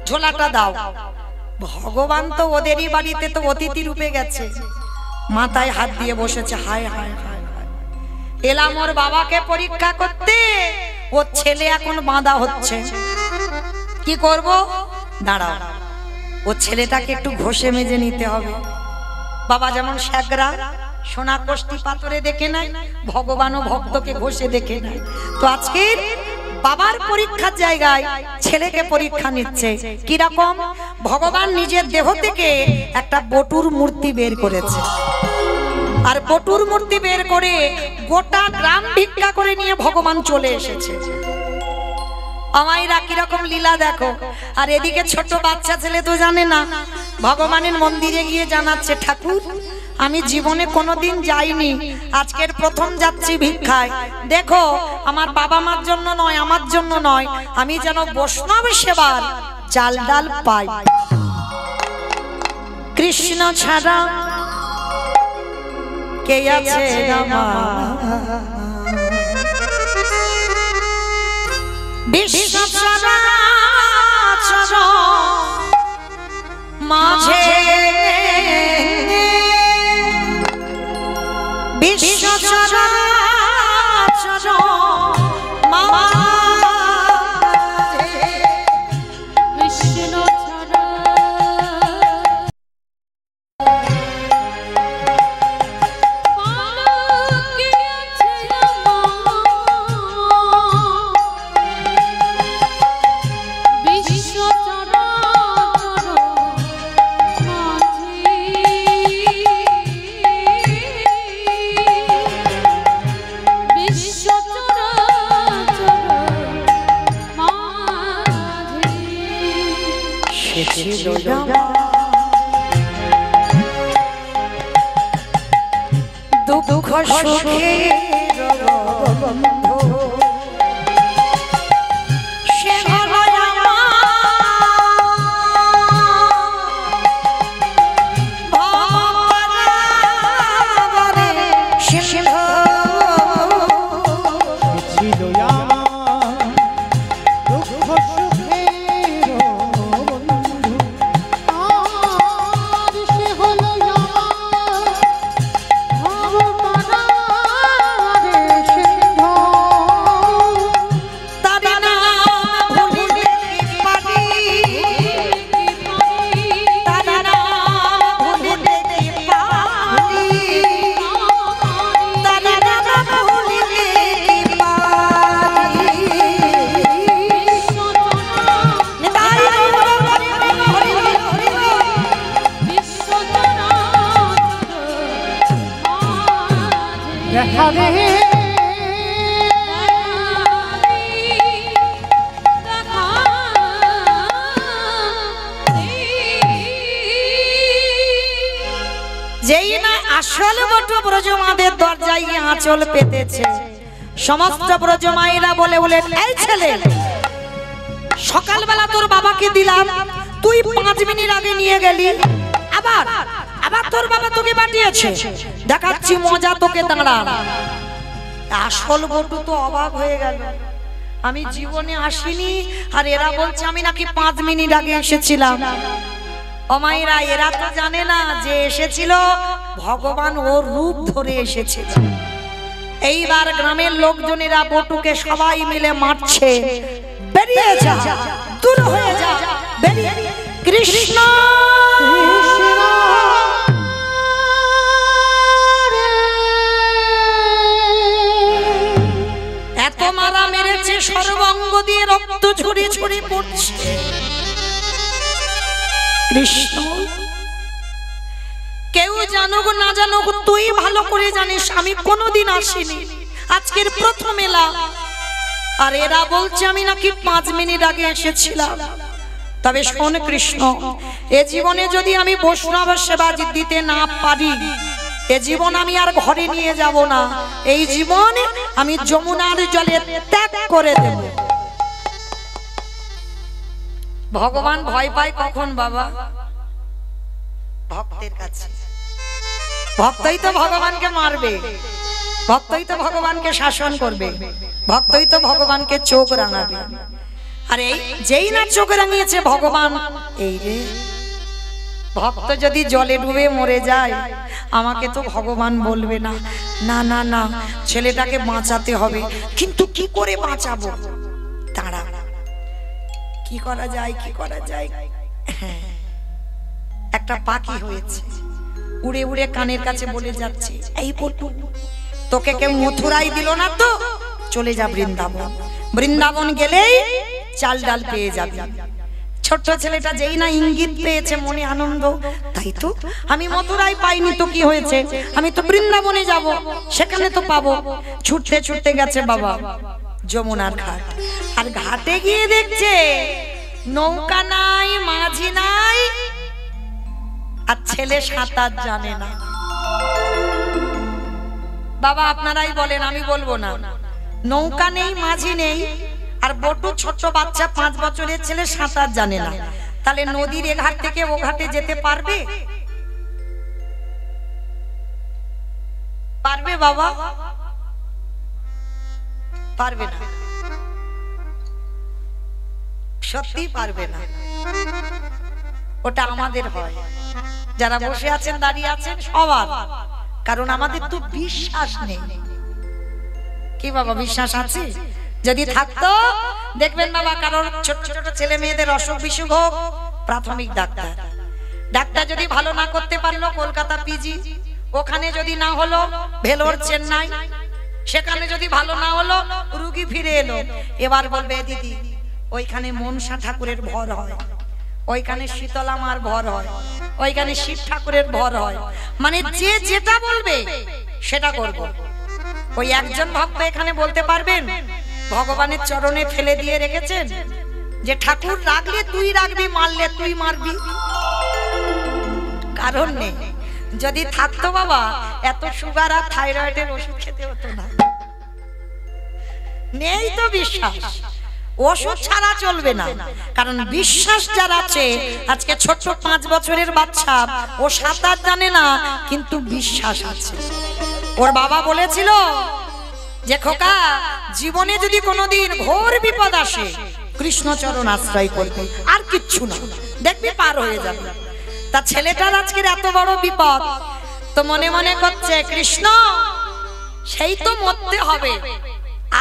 ঝোলাটা দাও। ভগবান তো ওদেরই বাড়িতে তো অতিথি রূপে গেছে, মাথায় হাত দিয়ে বসেছে। হায় হায় হায় হায়, এলাম ওর বাবাকে পরীক্ষা করতে, ওর ছেলে এখন বাঁধা হচ্ছে, কি করব? দাঁড়াও, ও ছেলেটাকে একটু ঘষে মেজে নিতে হবে। বাবা যেমন শ্যাগরা সোনা কষ্টি পাথরে দেখে নাই, ভগবানও ভক্তকে ঘষে দেখে নাই। তো আজকে বাবার পরীক্ষার জায়গায় ছেলেকে পরীক্ষা নিচ্ছে। কিরকম? ভগবান নিজের দেহ থেকে একটা বটুর মূর্তি বের করেছে, আর বটুর মূর্তি বের করে গোটা গ্রাম ভিক্ষা করে নিয়ে ভগবান চলে এসেছে। আমাইরা কিরকম লীলা দেখো। আর এদিকে ছোট বাচ্চা ছেলে তো জানে না, ভগবানের মন্দিরে গিয়ে জানাচ্ছে ঠাকুর আমি জীবনে কোনোদিন যাইনি, আজকের প্রথম যাচ্ছি ভিক্ষায়। দেখো আমার বাবা মার জন্য নয়, আমার জন্য নয়, আমি যেন বৈষ্ণব সেবার চাল ডাল পাই। কৃষ্ণ ছাড়া কে আছে আমার, বিশ্ব চরাচর মাঝে, বিশ্ব চরাচর মাঝে কৃষ্ণ ছাড়া পালকি আছে আমার, বিশ্ব চরাচর মাঝে, বিশ্ব চরাচর মাঝে। সে ছিল দুঃখ সুখের বন্ধু, সে হলো আমার ভবপারাবারে সিন্ধু। ছিল আমার দুঃখ সুখের বন্ধু, আর সে হলো আমার ভবপারাবারে সিন্ধু। তারে না ভুলিলে কি পারি, তারে না ভুলিলে কি পারি, তারে না ভুলিলে কি পারি। নিতাই গৌর হরি হরি হরি হরি। দেখা দে যেই না আসল বটু ব্রজমাদের দরজায় আঁচল পেতেছে, সমস্ত ব্রজমাইরা বলে বলে এই ছেলে, সকালবেলা তোর বাবাকে দিলাম, তুই 5 মিনিট আগে নিয়ে গেলি, আবার আবার তোর বাবা তোকে পাঠিয়েছে, দেখাচ্ছি মজা তোকে দাঁড়া। আসল বটু তো অবাক হয়ে গেল, আমি জীবনে আসিনি আর এরা বলছে আমি নাকি 5 মিনিট আগে এসেছিলাম। অমাইরা এরা তো জানে না যে এসেছিল ভগবান ওর রূপ ধরে এসেছিল। এইবার গ্রামের লোকজনেরা বটুকে সবাই মিলে মারছে, বেরিয়ে যা, দূর হয়ে যা, বেরিয়ে। কৃষ্ণ এত মারা মেরেছে, সর্বাঙ্গ দিয়ে রক্ত ঝরে ঝরে পড়ছে। কৃষ্ণ কেউ জানুক না জানুক, তুই ভালো করে জানিস আমি কোনোদিন আসিনি, আজকের প্রথম এলাম। আর এরা বলছে আমি নাকি 5 মিনিট আগে এসেছিলাম। তবে শোন কৃষ্ণ, এ জীবনে যদি আমি বৈষ্ণব সেবা দিতে না পারি, এ জীবন আমি আর ঘরে নিয়ে যাব না, এই জীবন আমি যমুনার জলে ত্যাগ করে দেব। ভগবান ভয় পায় কখন বাবা? ভক্তের কাছে। ভক্তই তো ভগবানকে মারবে, ভক্তই তো ভগবানকে শাসন করবে, ভক্তই তো ভগবানকে চোখ রাঙাবে। আরে যেই না চোখ রাঙিয়েছে ভগবান, এই রে ভক্ত যদি জলে ডুবে মরে যায় আমাকে তো ভগবান বলবে না, না না না ছেলেটাকে বাঁচাতে হবে। কিন্তু কি করে বাঁচাবো? দাঁড়া, কি করা যায়, কি করা যায়? একটা পাখি হয়েছে, উড়ে উড়ে কানের কাছে বলে যাচ্ছে, এই পটু তোকে কেউ মথুরাই দিল না তো, চলে যা বৃন্দাবন, বৃন্দাবন গেলেই চাল ডাল পেয়ে যাবে। ছোট্ট ছেলেটা যেই না ইঙ্গিত পেয়েছে মনে আনন্দ, তাই তো আমি মথুরায় পাইনি তো কি হয়েছে, আমি তো বৃন্দাবনে যাব, সেখানে তো পাবো। ছুটতে ছুটতে গেছে বাবা যমুনার ঘাট, আর ঘাটে গিয়ে দেখছে নৌকা নাই, মাঝি নাই, আর ছেলে সাঁতার জানে না। বাবা আপনারাই বলেন, আমি বলবো না। নৌকা নেই, মাঝি নেই, আর বটু ছোট বাচ্চা 5 বছরের ছেলে সাঁতার জানে না, তাহলে নদীর এ ঘাট থেকে ও ঘাটে যেতে পারবে? পারবে বাবা? পারবে না, সত্যি পারবে না। ওটা আমাদের হয়, যারা বসে আছেন দাঁড়িয়ে আছেন সবার, কারণ আমাদের তো বিশ্বাস নেই। কি বাবা বিশ্বাস আছে? যদি থাকতো দেখবেন বাবা, কারোর ছোট ছোট ছেলে মেয়েদের অসুখ বিসুখ হোক, প্রাথমিক ডাক্তার যদি ভালো না করতে পারলো কলকাতা পিজি, ওখানে যদি না হলো ভেলোর চেন্নাই, সেখানে যদি ভালো না হলো রুগী ফিরে এলো, এবার বলবে দিদি ওইখানে মনসা ঠাকুরের ভর হয়, ওইখানে শীতলা মার ভর হয়, ওইখানে শিব ঠাকুরের ভর হয়। মানে যে যেটা বলবে সেটা করব। ওই একজন ভক্ত এখানে বলতে পারবেন ভগবানের চরণে ফেলে দিয়ে রেখেছেন যে ঠাকুর রাখলে তুই রাখবি, মারলে তুই মারবি? কারণ নেই। যদি থাকতো বাবা এত সুগার আর থাইরয়েডের ওষুধ খেতে হতো না। নেই তো বিশ্বাস, ওষুধ ছাড়া চলবে না। কারণ বিশ্বাস যার আছে, আজকে ছোট্ট 5 বছরের বাচ্চা, ও সাঁতার জানে না কিন্তু বিশ্বাস আছে। ওর বাবা বলেছিল যে খোকা জীবনে যদি কোনোদিন ঘোর বিপদ আসে কৃষ্ণচরণ আশ্রয় করবে, আর কিচ্ছু না, দেখবি পার হয়ে যাবে। তা ছেলেটার আজকের এত বড় বিপদ, তো মনে মনে করছে কৃষ্ণ সেই তো মরতে হবে,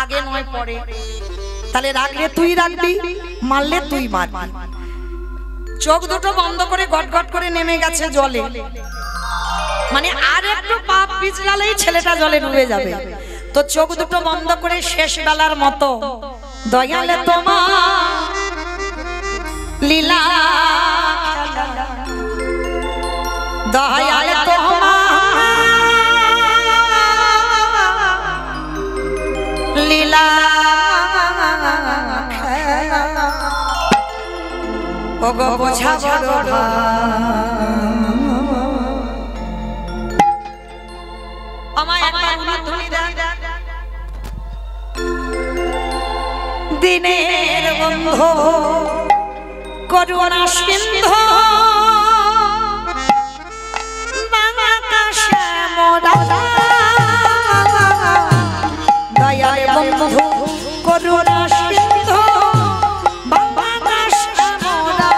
আগে নয় পরে, তাহলে রাখলে তুই রাখবি, মারলে তুই মারবি। চোখ দুটো বন্ধ করে গটগট করে নেমে গেছে জলে, মানে আর একটু পাপ পিছলালেই ছেলেটা জলে ডুবে যাবে। তো চোখ দুটো বন্ধ করে শেষ বেলার মতো দয়ালে তোমার লীলা, দয়ালে তোমার লীলা, ওগো বোঝা বড় আমায় একবার উলুধ্বনি দেন। দিনের বন্ধু করুণা সিন্ধু বাংলাদেশে মোরা, দয়াল বন্ধু করুণা সিন্ধু বাংলাদেশে মোরা।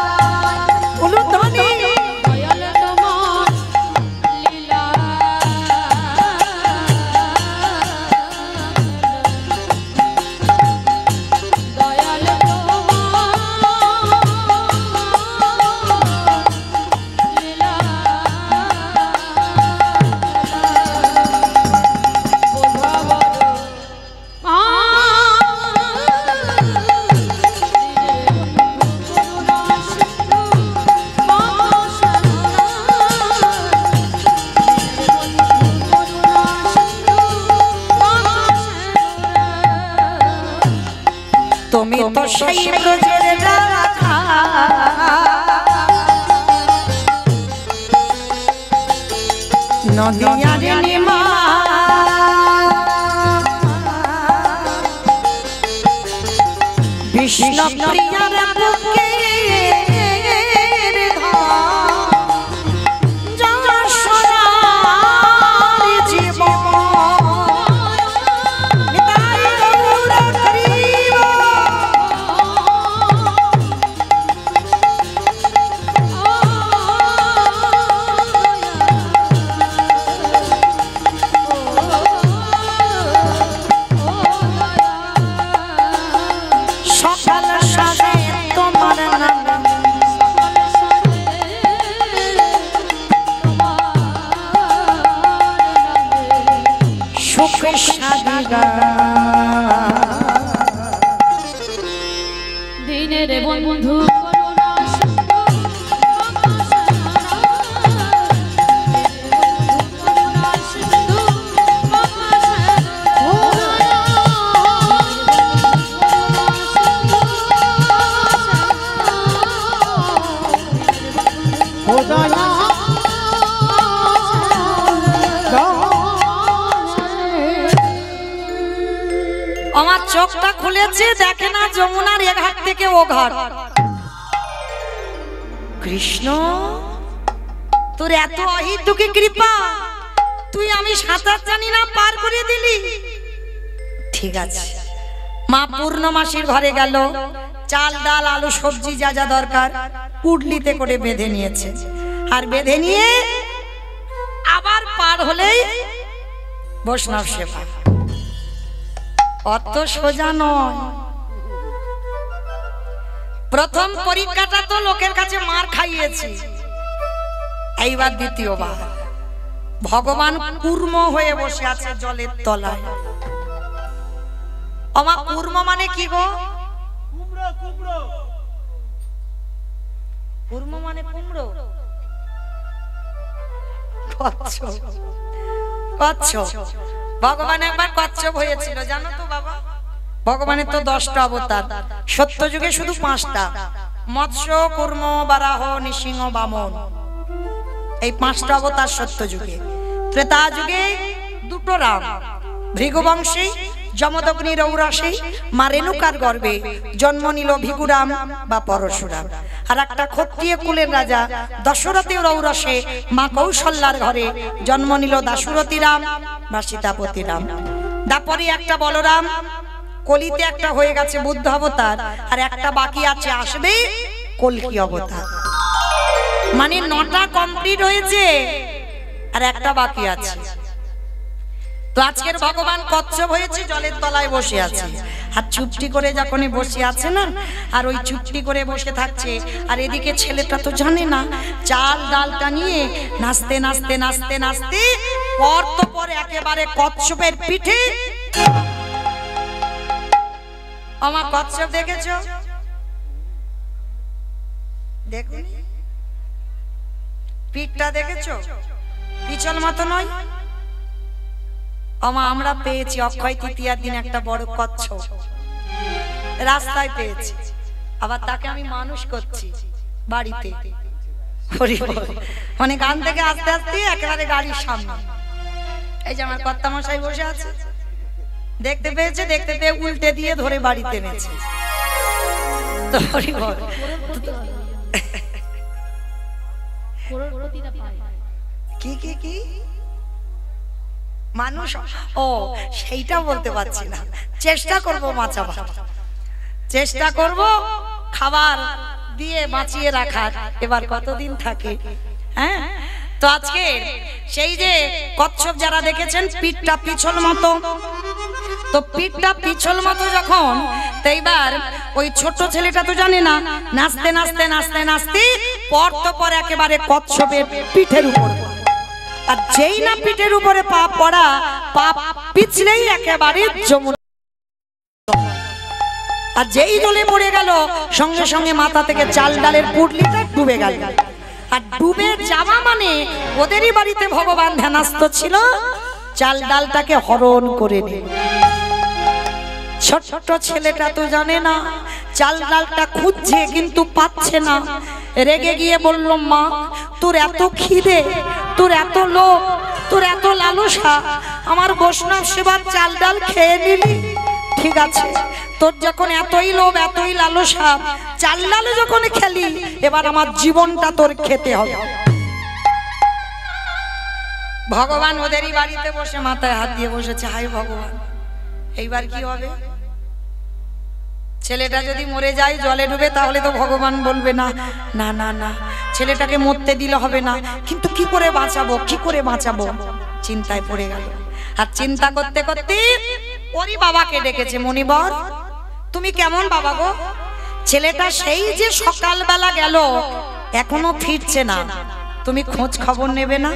উলুধ্বনি দয়াল তোমার লীলা, দয়াল তোমার লীলা, বোঝা বড় তুমি তো সেই ব্রজের রাখা, নদিয়ার নিমা, বিষ্ণু প্রিয়ার বুকে দিনের বন্ধু করুণা সিন্ধু করুণা সিন্ধু ও দয়া আমার চোখটা খুলেছে, দেখে না যমুনার এ ঘাট থেকে ও ঘাট। কৃষ্ণ, তোর এত অহিতুকি কৃপা, তুই আমি সাঁতার জানি না পার করে দিলি। ঠিক আছে, মা পূর্ণমাসীর ঘরে গেল, চাল ডাল আলু সবজি যা যা দরকার পুডলিতে করে বেঁধে নিয়েছে। আর বেঁধে নিয়ে আবার পার হলেই বৈষ্ণব সেবা। অত সোজা নয়। প্রথম পরীক্ষাটা তো লোকের কাছে মার খাইয়েছি, এইবার দ্বিতীয়বার ভগবান কূর্ম হয়ে বসে আছে জলের তলায়। আমা কূর্ম মানে কি গো? কূর্ম মানে কুমড়ো। কচ্ছপ, কচ্ছপ। ভগবান একবার কচ্ছপ হয়েছিল, জানো তো বাবা? ভগবানের তো 10টা অবতার, সত্য যুগে শুধু 5টা, মৎস্য, কূর্ম, বারাহ, নৃসিংহ, বামন। এই 5টা অবতার সত্য যুগে। ত্রেতা যুগে 2টো রাম, ভৃগুবংশী যমদগ্নি রৌরসে মা রেণুকার গর্ভে জন্ম নিল ভিগুরাম বা পরশুরাম। আর একটা ক্ষত্রিয় কুলের রাজা দশরথী রৌরসে মা কৌশল্যার ঘরে জন্ম নিল দাশরথী রাম বা সীতাপতি রাম। দাপরে একটা বলরাম, কলিতে একটা হয়ে গেছে বুদ্ধ অবতার, আর একটা বাকি আছে, আসবে কলকি অবতার। মানে 9টা কমপ্লিট হয়েছে আর একটা বাকি আছে। তো আজকের ভগবান কচ্ছপ হয়েছে, জলের তলায় বসে আছে। আর চুপটি করে যখনই বসে আছে না, আর ওই চুপটি করে বসে থাকছে, আর এদিকে ছেলেটা তো জানে না, চাল ডালটা নিয়ে নাচতে নাচতে নাচতে নাচতে পর তো পরে একেবারে কচ্ছপের পিঠে। আমার কচ্ছপ দেখেছো? দেখো পিঠটা দেখেছো? পিছল মতো নয়। আমরা পেয়েছি অক্ষয় তৃতীয়ার দিন একটা বড় কচ্ছপ রাস্তায় পেয়েছি, আবার তাকে আমি মানুষ করছি বাড়িতে। মানে গান থেকে আস্তে আস্তে একেবারে গাড়ির সামনে। এই যে আমার কর্তা মশাই বসে আছে, দেখতে পেয়েছে, দেখতে পেয়ে উল্টে দিয়ে ধরে বাড়িতে এনেছে। কি কি কি মানুষ? ও সেইটা বলতে পারছি না, চেষ্টা করব বাঁচাবার, চেষ্টা করব খাবার দিয়ে বাঁচিয়ে রাখার। এবার কতদিন থাকে। হ্যাঁ, তো আজকে সেই যে কচ্ছপ যারা দেখেছেন পিঠটা পিছল মতো, তো পিঠটা পিছল মতো যখন, তো এইবার ওই ছোট ছেলেটা তো জানে না, নাচতে নাচতে নাচতে নাচতে পর তো পর একেবারে কচ্ছপের পিঠের উপর। আর যেই না পিঠের উপরে পা পড়া, পা পিছলেই একেবারে যমুনা। আর যেই জলে পড়ে গেল, সঙ্গে সঙ্গে মাথা থেকে চাল ডালের পুটলিটা ডুবে গেল। আর ডুবে যাওয়া মানে ওদেরই বাড়িতে ভগবান ধ্যানস্থ ছিল, চাল ডালটাকে হরণ করে নিল। ছোট ছেলেটা তো জানে না, চাল ডালটা খুঁজছে কিন্তু পাচ্ছে না। রেগে গিয়ে বলল, মা তোর এত খিদে, তোর এত লোভ, তোর এত লালসা, আমার বৈষ্ণব সেবার চাল ডাল খেয়ে নিলি। ঠিক আছে, তোর যখন এতই লোভ এতই লালসা, চাল ডালে যখন খেলি, এবার আমার জীবনটা তোর খেতে হবে। ভগবান ওদেরই বাড়িতে বসে মাথায় হাত দিয়ে বসেছে, হায় ভগবান এইবার কি হবে? ছেলেটা যদি মরে যায় জলে ডুবে, তাহলে তো ভগবান বলবে না না না না, ছেলেটাকে মরতে দিলে হবে না, কিন্তু কি করে বাঁচাবো, কি করে বাঁচাবো, চিন্তায় পড়ে গেল। আর চিন্তা করতে করতে ওরই বাবাকে ডেকেছে, মণিবর তুমি কেমন বাবা গো? ছেলেটা সেই যে সকালবেলা গেল, এখনো ফিরছে না, তুমি খোঁজ খবর নেবে না?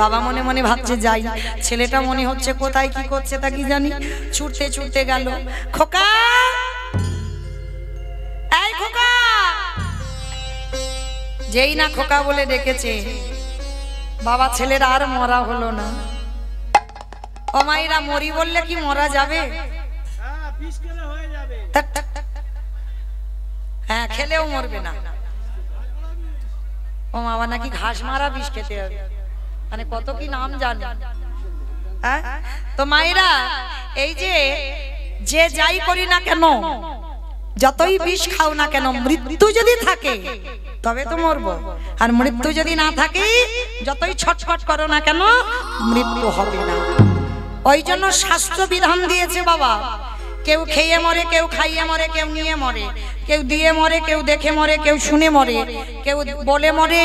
বাবা মনে মনে ভাবছে, যাই, ছেলেটা মনে হচ্ছে কোথায় কি করছে তা কি জানি। ছুটতে ছুটতে গেল, খোকা এই খোকা। যেই না খোকা বলে ডেকেছে, বাবা ছেলের আর মরা হলো না। ও মাইরা, মরি বললে কি মরা যাবে? হ্যাঁ, খেলেও মরবে না। ও বাবা নাকি ঘাস মারা বিষ খেতে হবে, মানে কত কি নাম জানে। তো মায়েরা এই যে যে যাই করি না কেন, যতই বিষ খাও না কেন, মৃত্যু যদি থাকে তবে তো মরবো, আর মৃত্যু যদি না থাকে যতই ছটফট করো না কেন মৃত্যু হবে না। ওই জন্য শাস্ত্র বিধান দিয়েছে বাবা, কেউ খেয়ে মরে, কেউ খাইয়ে মরে, কেউ নিয়ে মরে, কেউ দিয়ে মরে, কেউ দেখে মরে, কেউ শুনে মরে, কেউ বলে মরে,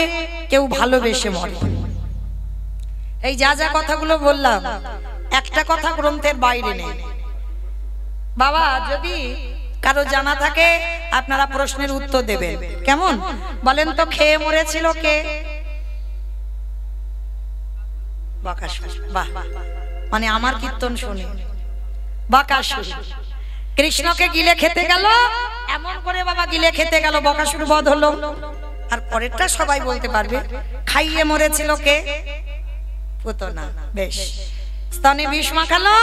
কেউ ভালোবেসে মরে। এই যা যা কথাগুলো বললাম একটা কথা গ্রন্থের বাইরে নেই বাবা। যদি কারো জানা থাকে আপনারা প্রশ্নের উত্তর দেবেন। কেমন বলেন তো, খেয়ে মরেছিল কে? বকাসুর। বাহ, মানে আমার কীর্তন শুনে বকাসুর কৃষ্ণকে গিলে খেতে গেল, এমন করে বাবা গিলে খেতে গেল, বকাসুর বধ হলো। আর পরেরটা সবাই বলতে পারবে। খাইয়ে মরেছিল কে? পুতনা। বেশ, স্তনে বিষ মাখালো,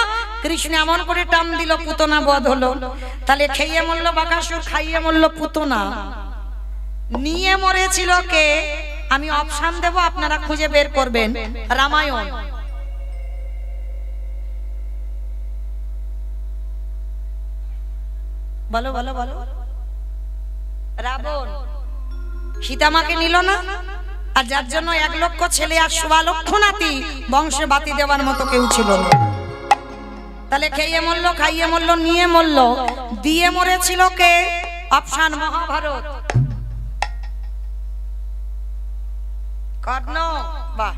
কৃষ্ণ এমন করে টান দিল, পুতনা বধ হলো। তাহলে খেয়ে মরলো বকাসুর, খাইয়ে মরলো পুতনা। নিয়ে মরেছিল কে? আমি অপশন দেব, আপনারা খুঁজে বের করবেন। রামায়ণ। বলো বলো বলো। রাবণ সীতামাকে নিল না, আর যার জন্য 1 লক্ষ ছেলে আর 1.25 লক্ষ নাতি, বংশে বাতি দেওয়ার মতো কেউ ছিল না। তাহলে খেয়ে মরলো, খাইয়ে মরলো, নিয়ে মরলো, দিয়ে মরেছিল কে? অপশন মহাভারত। কর্ণ। বাহ,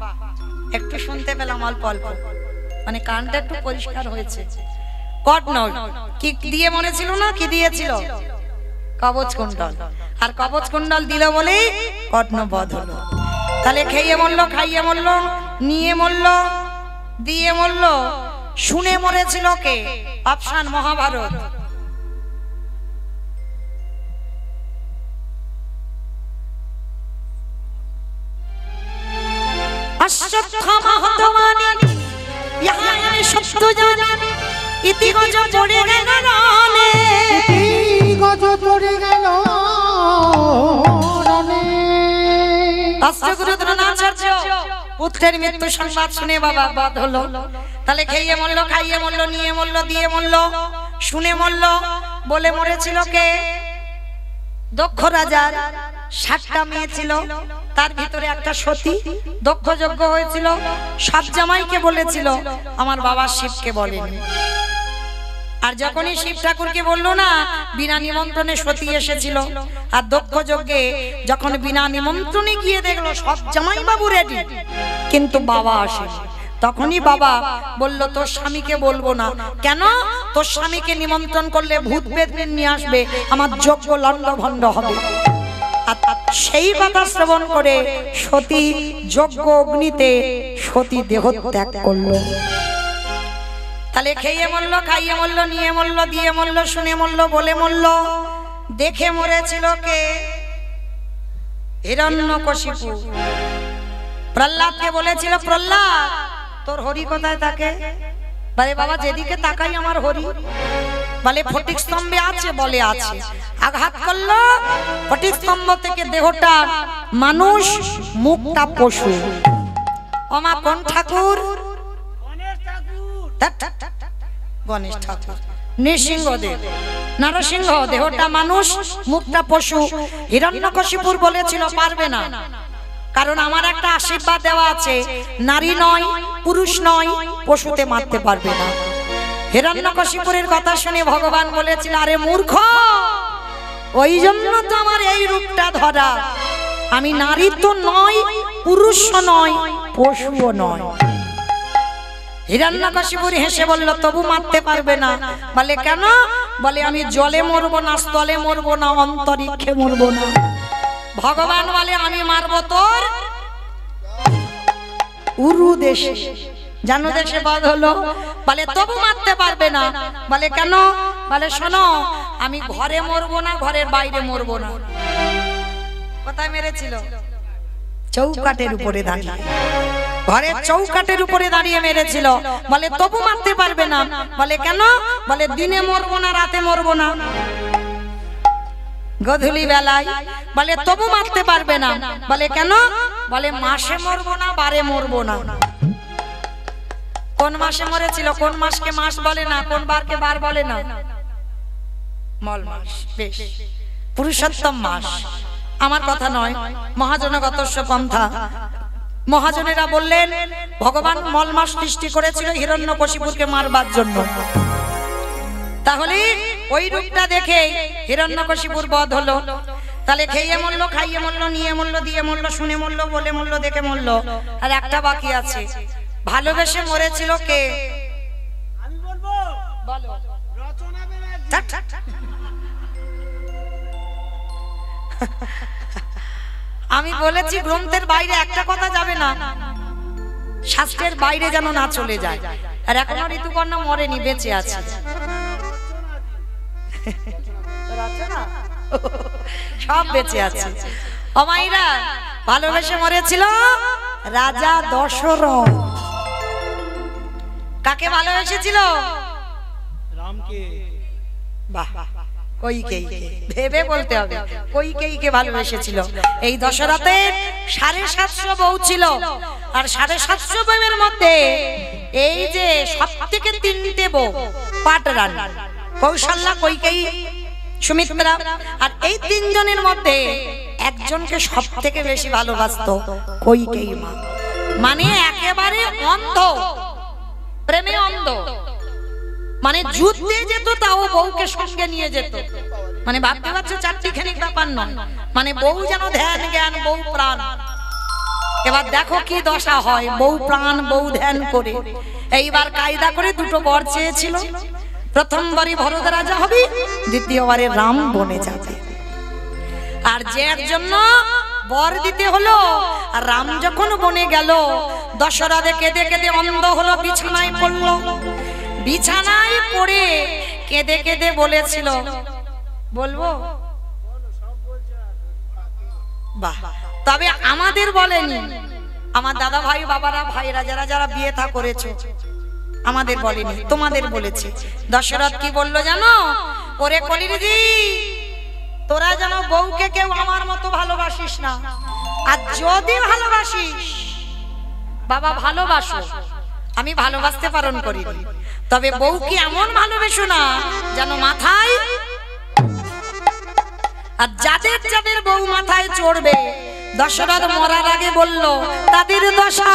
একটু শুনতে পেলাম অল্প অল্প, মানে কানটা একটু পরিষ্কার হয়েছে। কর্ণ কি দিয়ে মরেছিল না? কি দিয়েছিল? কবচ কুণ্ডল। আর কবচ কুণ্ডল দিল বলেই কর্ণ বধ হলো। তাহলে খেয়ে মরলো, খাইয়ে মরলো, নিয়ে মরলো, দিয়ে মরলো, শুনে মরেছিল কে? অপশন মহাভারত। অশ্বত্থামা হতমানি ইহা আমি সত্য জানি, ইতি গজ পড়ে গেল রানে, ইতি গজ পড়ে গেল রানে। অষ্টগুরু দ্রোণাচার্য পুত্রের মৃত্যু সংবাদ শুনে বাবা বধ হলো। তাহলে খেয়ে মরলো, খাইয়ে মরলো, নিয়ে মরলো, দিয়ে মরলো, শুনে মরলো, বলে মরেছিল কে? দক্ষ রাজার 60টা মেয়ে ছিল, তার ভিতরে একটা সতী। দক্ষ যজ্ঞ হয়েছিল, সব জামাইকে বলেছিল, আমার বাবা শিবকে বলেনি। আর যখনই শিব ঠাকুরকে বললো না, বিনা নিমন্ত্রণে সতী এসেছিল। আর দক্ষ যজ্ঞে যখন বিনা নিমন্ত্রণে গিয়ে দেখলো সব জামাই বাবু রেডি, কিন্তু বাবা আসেনি। তখনই বাবা বলল, তোর স্বামীকে বলবো না। কেন? তোর স্বামীকে নিমন্ত্রণ করলে ভূত বেদনে নিয়ে আসবে, আমার যজ্ঞ লন্ডভন্ড হবে। সেই কথা শ্রবণ করে সতী যজ্ঞ অগ্নিতে সতী দেহ ত্যাগ করলো। তাহলে খেয়ে মরলো, খাইয়ে মরলো, নিয়ে মরলো, দিয়ে মরলো, শুনে মরলো, বলে মরলো, দেখে মরেছিল কে? হিরণ্যকশিপু। প্রহ্লাদকে বলেছিল, প্রহ্লাদ তোর হরি কোথায় থাকে? বলে বাবা যেদিকে তাকাই আমার হরি। বলে ফটিক স্তম্ভে আছে? বলে আছে। আঘাত করলো, ফটিক স্তম্ভ থেকে দেহটা মানুষ, মুখটা পশু। ওমা কোন ঠাকুর? গণেশ ঠাকুর। নৃসিংহদেব, নরসিংহ, দেহটা মানুষ, মুখটা পশু। হিরণ্যকশিপুর বলেছিল পারবে না, কারণ আমার একটা আশীর্বাদ দেওয়া আছে, নারী নয়, পুরুষ নয়, পশুতে মারতে পারবে না। হিরণ্যকশিপুরের কথা শুনে ভগবান বলেছিল, আরে মূর্খ, ওই জন্য তো আমার এই রূপটা ধরা। আমি নারী তো নয়, পুরুষ নয়, পশুও নয়। হিরণ্যকশিপুর হেসে বলল, তবু মারতে পারবে না। বলে কেন? বলে আমি জলে মরবো না, স্থলে মরবো না, অন্তরিক্ষে মরবো না। ভগবান বলে আমি মারবো তোর উরু দেশে, জানো দেশে বধ হলো। বলে তবু মারতে পারবে না। বলে কেন? বলে শোনো, আমি ঘরে মরবো না, ঘরের বাইরে মরবো না। কোথায় মেরেছিল? চৌকাটের উপরে দাঁড়িয়ে, ঘরের চৌকাটের উপরে দাঁড়িয়ে মেরেছিল। বলে তবু মারতে পারবে না। বলে কেন? বলে দিনে মরবো না, রাতে মরবো না, গধূলি বেলায়। বলে তবু মারতে পারবে না। বলে কেন? বলে মাসে মরবো না, বারে মরবো না। কোন মাসে মরেছিল? কোন মাসকে মাস বলে না, কোন বারকে বার বলে না? মল মাস। বেশ, পুরুষোত্তম মাস। আমার কথা নয়, মহাজনগতস্য পন্থা। মহাজনেরা বললেন ভগবান মল মাস সৃষ্টি করেছিল হিরণ্যকশিপুরকে মারবার জন্য। তাহলে ওই রূপটা দেখে হিরণ্যকশিপুর বধ হলো। তাহলে খেয়ে মরলো, খাইয়ে মরলো, নিয়ে মরলো, দিয়ে মরলো, শুনে মরলো, বলে মরলো, দেখে মরলো। আর একটা বাকি আছে, ভালোবেসে মরেছিল কে? আমি বলবো বলো। রচনা ব্যানার্জি। থাক, থাক, থাক। আমি বলেছি গ্রন্থের বাইরে একটা কথা যাবে না, শাস্ত্রের বাইরে যেন না চলে যায়। আর এখনো ঋতুপর্ণা মরেনি, বেঁচে আছে। সব বেঁচে আছে। অমাইরা ভালোবেসে মরেছিল রাজা দশরথ। কাকে ভালোবেসেছিল? রামকে। বাহ, কইকেয়ীকে। ভেবে বলতে হবে, কইকেয়ীকে ভালোবেসেছিল। এই দশরথের 750 বউ ছিল। আর 750 বউয়ের মধ্যে এই যে সবথেকে 3টে বউ পাটরানী, কৌশল্যা, কইকেয়ী, সুমিত্রা। আর এই 3 জনের মধ্যে একজনকে সবথেকে বেশি ভালোবাসতো কইকেয়ী মা। মানে একেবারে অন্ধ, প্রেমে অন্ধ। মানে যুদ্ধে যেত তাও বউকে সঙ্গে নিয়ে যেত। মানে ভাবতে পারছো 4টিখানি ব্যাপার নয়। মানে বউ যেন ধ্যান জ্ঞান, বউ প্রাণ। এবার দেখো কি দশা হয়, বউ প্রাণ বউ ধ্যান করে। এইবার কায়দা করে 2টো বর চেয়েছিল। প্রথমবারই ভরত রাজা হবে, দ্বিতীয়বারে রাম বনে যাবে। আর যার জন্য বর দিতে হলো, আর রাম যখন বনে গেল, দশরথে কেঁদে কেঁদে অন্ধ হলো, বিছানায় পড়লো। বিছানায় পড়ে কেঁদে কেঁদে বলেছিল, বলবো? বাহ, তবে আমাদের বলেনি। আমার দাদা ভাই বাবারা, ভাইরা, যারা যারা বিয়ে থা করেছো, আমাদের বলেনি, তোমাদের বলেছে। দশরথ কি বললো জানো? ওরে কলিরিজি, তোরা যেন বউকে কেউ আমার মতো ভালোবাসিস না। আর যদি ভালোবাসিস, বাবা ভালোবাসো, আমি ভালোবাসতে বারণ করি, তবে বউকে এমন ভালোবেসো না যেন মাথায়। আর যাদের যাদের বউ মাথায় চড়বে, দশরথ মরার আগে বলল তাদের দশা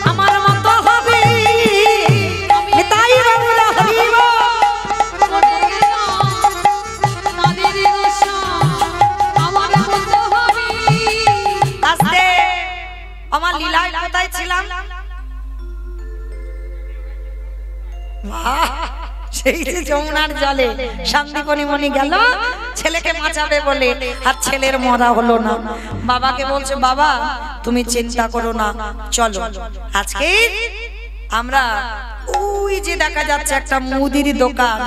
আমার মতো হবে। তাই বাবুরা হরিব আস্তে। আমার লীলায় কোথায় ছিলাম? সেই যে যমুনার জলে শান্তিপনি মনি গেল ছেলেকে বাঁচাবে বলে, আর ছেলের মরা হলো না। বাবাকে বলছে, বাবা তুমি চিন্তা করো না, চলো আজকে আমরা ওই যে দেখা যাচ্ছে একটা মুদির দোকান,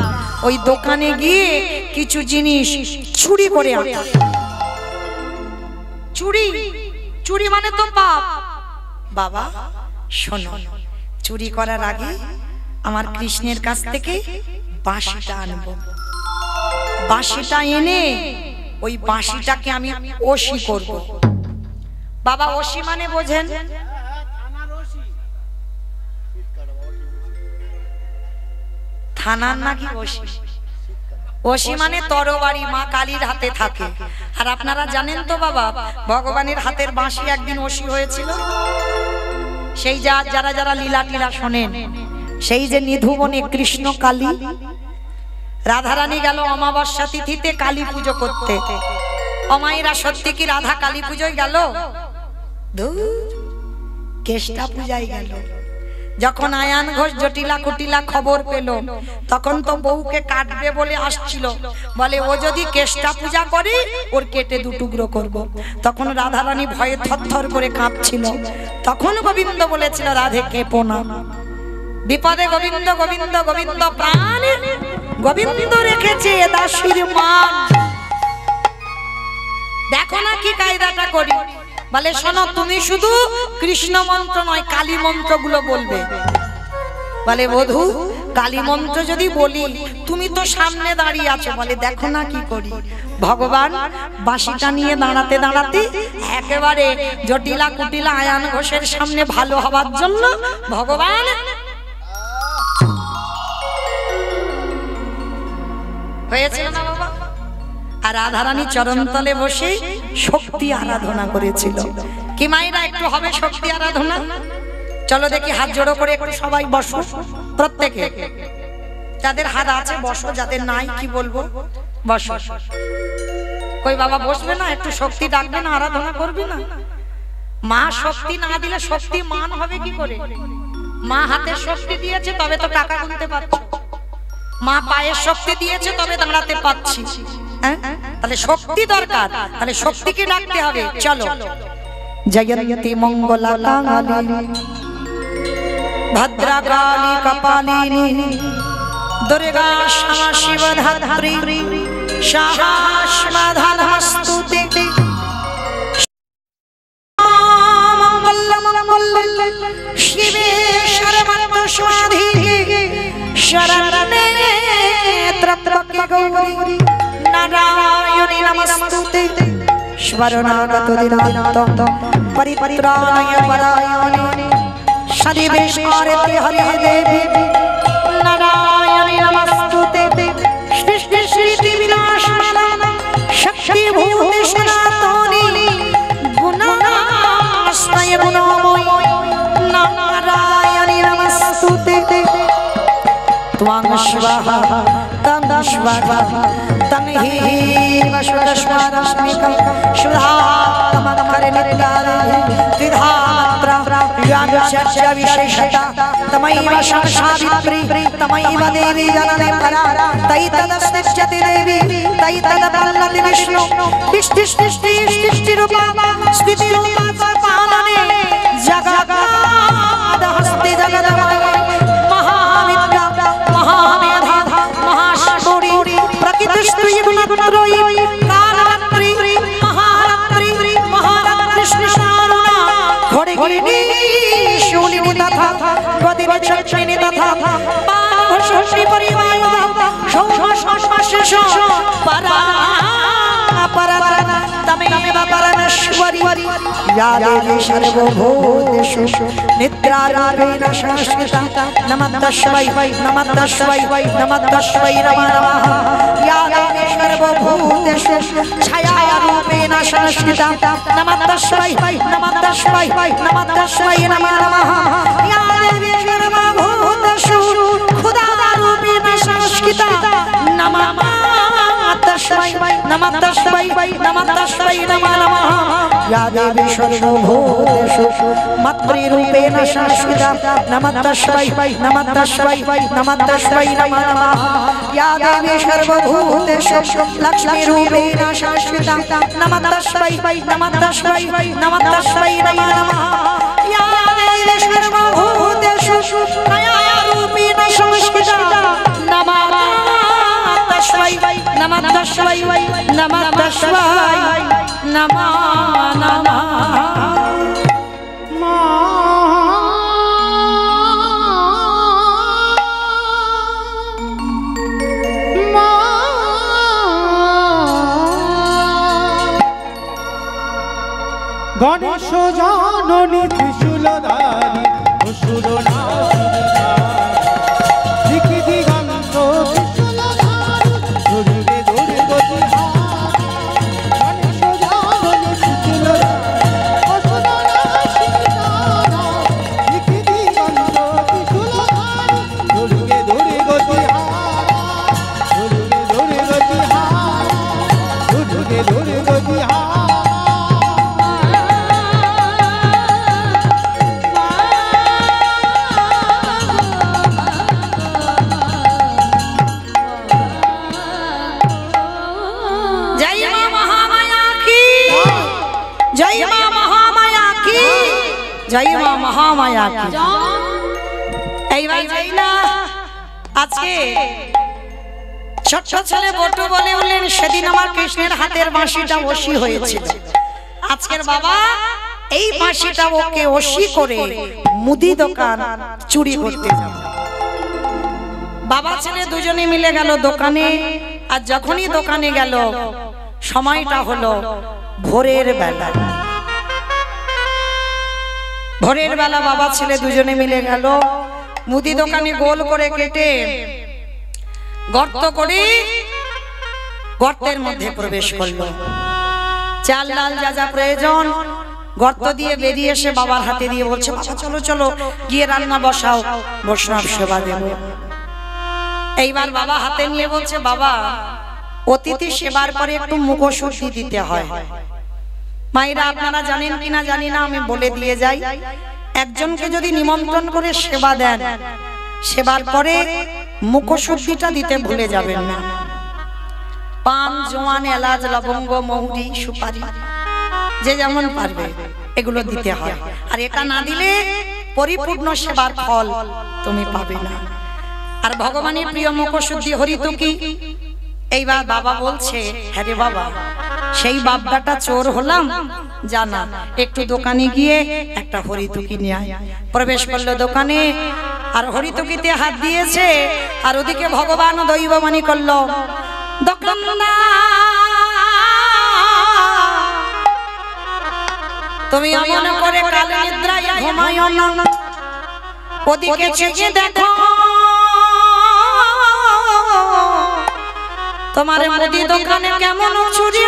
ওই দোকানে গিয়ে কিছু জিনিস চুরি করে আনতে। চুরি, চুরি মানে তো পাপ। বাবা শোনো, চুরি করার আগে আমার কৃষ্ণের কাছ থেকে বাঁশিটা আনবো। বাঁশিটা এনে ওই বাঁশিটাকে আমি ওশি করব। বাবা ওশি মানে বোঝেন? থানার নাকি ওশি? ওশি মানে তরবারি, মা কালীর হাতে থাকে। আর আপনারা জানেন তো বাবা, ভগবানের হাতের বাঁশি একদিন ওশি হয়েছিল। সেই যারা যারা লীলা টিলা শোনেন, সেই যে নিধুবনে কৃষ্ণ কালী, রাধারানী গেল অমাবস্যা তিথিতে কালী পুজো করতে। অমাইরা সত্যি কি রাধা কালী পুজোয় গেল? কেষ্টা পূজায় গেল। যখন আয়ান ঘোষ জটিলা কুটিলা খবর পেল, তখন তো বউকে কাটবে বলে আসছিল। বলে ও যদি কেষ্টা পূজা করে ওর কেটে 2 টুকরো করব। তখন রাধারানী ভয়ে থরথর করে কাঁপছিল। তখন গোবিন্দ বলেছিল, রাধে কেঁপো না, বিপদে গোবিন্দ গোবিন্দ গোবিন্দ প্রাণ, গোবিন্দ রেখেছে দাসীর মান। দেখো না কি কায়দাটা করি। বলে শোনো, তুমি শুধু কৃষ্ণ মন্ত্র নয়, কালী মন্ত্রগুলো বলবে। বলে বধূ, কালী মন্ত্র যদি বলি, তুমি তো সামনে দাঁড়িয়ে আছো। বলে দেখো না কি করি। ভগবান বাঁশিটা নিয়ে দাঁড়াতে দাঁড়াতে একেবারে জটিলা কুটিলা আয়ান ঘোষের সামনে ভালো হবার জন্য ভগবান হয়েছিল না বাবা? আর রাধারানী চরণতলে বসে শক্তি আরাধনা করেছিল। কি মায়েরা একটু হবে শক্তি আরাধনা? চলো দেখি হাত জোড়ো করে একটু সবাই বসো, প্রত্যেকে যাদের হাত আছে বসো, যাদের নাই কি বলবো বসো। কই বাবা বসবে না? একটু শক্তি ডাকবে না, আরাধনা করবে না? মা শক্তি না দিলে শক্তি মান হবে কি করে? মা হাতের শক্তি দিয়েছে তবে তো টাকা গুনতে পারছো, মা পায়ের শক্তি দিয়েছে তবে দাঁড়াতে পাচ্ছি। তাহলে শক্তি দরকার, তাহলে শক্তিকে ডাকতে হবে। চলো জয়ন্তী মঙ্গলা কালী ভদ্রকালী কপালিনী দুর্গা क्षमा शिवधात्री शाश्वतमस्तुते शिवे सर्वस्वाधिके शरण्ये त्र्यंबके गौरी नारायणी नमस्तुते स्मरणागत दिनान्तं परित्राणाय परायणे सदिवेश्वरते हरे देवी नारायणी नमस्तुते सृष्टि सृष्टि विनाशना शक्ति भूति सनातनी गुणाश्रय गुणमयी नारायणी नमस्तुते त्वां स्वाहा तं स्वाहा तं हि वशुदस्मरस्मिकं शुद्धात्मकरनिर्दारे त्रिधात्रा व्याचर्य विशेषता तमैव सावित्री तमैव देवी जननी परा तैतदस्तिष्ठति देवी तैतदपल्लति विष्णु सृष्टिरूपा स्थितिरूपा पालने जगदाहस्ति जगदमय महाविद्या महामेधा महाशक्ति प्रकृतिस्त्री गुणत्रयी कालरात्रि महारात्रि महारात्रि श्रीशारुणा घोड़गिनी शूलिनी तथा गतिवचक्षिणी तथा पावशक्ति परिवायुधा शोभशोभशोष परा तमेव परमेश्वरी या देवी सर्वभूतेषु निद्रारूपेण संस्थिता नमस्तस्मै नमस्तस्मै नमस्तस्मै नमो नमः या देवी सर्वभूतेषु छायारूपेण संस्थिता नमस्तस्मै नमस्तस्मै नमस्तस्मै नमो नमः या देवी सर्वभूतेषु खुदारूपेण संस्थिता नमः तस्मै नमस्तस्मै नमस्तस्मै नमो नमः या देवी सर्वभूतेषु मातृरूपेण संस्थिता नमस्तस्मै नमस्तस्मै नमस्तस्मै नमो नमः या देवी सर्वभूतेषु लक्ष्मीरूपेण संस्थिता नमस्तस्मै नमस्तस्मै नमस्तस्मै नमो नमः या देवी सर्वभूतेषु कायारूपेण संस्थिता नमः नमस्तस्मै नमस्तस्मै नमो नमः गणेश जाननी त्रिशूलधारी असुरनाशिनी दिखि दिगंत त्रिशूलधारी दुर्गे दुर्गति गणेश जाननी त्रिशूलधारी असुरनाशिनी दिखि दिगंत त्रिशूलधारी दुर्गे दुर्गति दुर्गे दुर्गति जय मां महामाया की এইবার যাই না আজকে ছোট ছেলে বটু বলে উঠলেন সেদিন আমার কৃষ্ণের হাতের বাঁশিটা ওশি হয়েছিল আজকের বাবা এই বাঁশিটা ওকে ওশি করে মুদি দোকান চুরি করতে যাবে বাবা ছেলে দুজনে মিলে গেল দোকানে আর যখনই দোকানে গেল সময়টা হলো ভোরের বেলা ভোরের বেলা বাবা ছেলে দুজনে মিলে গেল মুদি দোকানে গোল করে কেটে গর্ত করে গর্তের মধ্যে প্রবেশ করলো। চাল ডাল যা যা প্রয়োজন গর্ত দিয়ে বেরিয়ে এসে বাবার হাতে দিয়ে বলছে, বাবা চলো চলো গিয়ে রান্না বসাও, বৈষ্ণব সেবা দেব। এইবার বাবা হাতে নিয়ে বলছে, বাবা অতিথি সেবার পরে একটু মুখশুদ্ধি দিতে হয়। মায়েরা আপনারা জানেন কিনা জানি না, আমি বলে দিয়ে যাই, একজনকে যদি নিমন্ত্রণ করে সেবা দেন, সেবার পরে মুখশুদ্ধিটা দিতে ভুলে যাবেন না। পান, জোয়ান, এলাচ, লবঙ্গ, মৌরি, সুপারি যে যেমন পারবে এগুলো দিতে হয়। আর এটা না দিলে পরিপূর্ণ সেবার ফল তুমি পাবে না। আর ভগবানের প্রিয় মুখশুদ্ধি হরিতুকি। এইবার বাবা বলছে, হ্যাঁ রে বাবা, সেই বাপটা চোর হলাম, জানা একটু দোকানে গিয়ে একটা হরিতুকি নিয়ে আয়। প্রবেশ করলো দোকানে, আর হরিতুকিতে হাত দিয়েছে, আর ওদিকে ভগবান দৈববাণী করলো, দোকানদার তুমি অমন করে কাল নিদ্রায় ঘুমায়ো না, ওদিকে চেয়ে দেখো তোমার মুদি দোকানে কেমন চুরি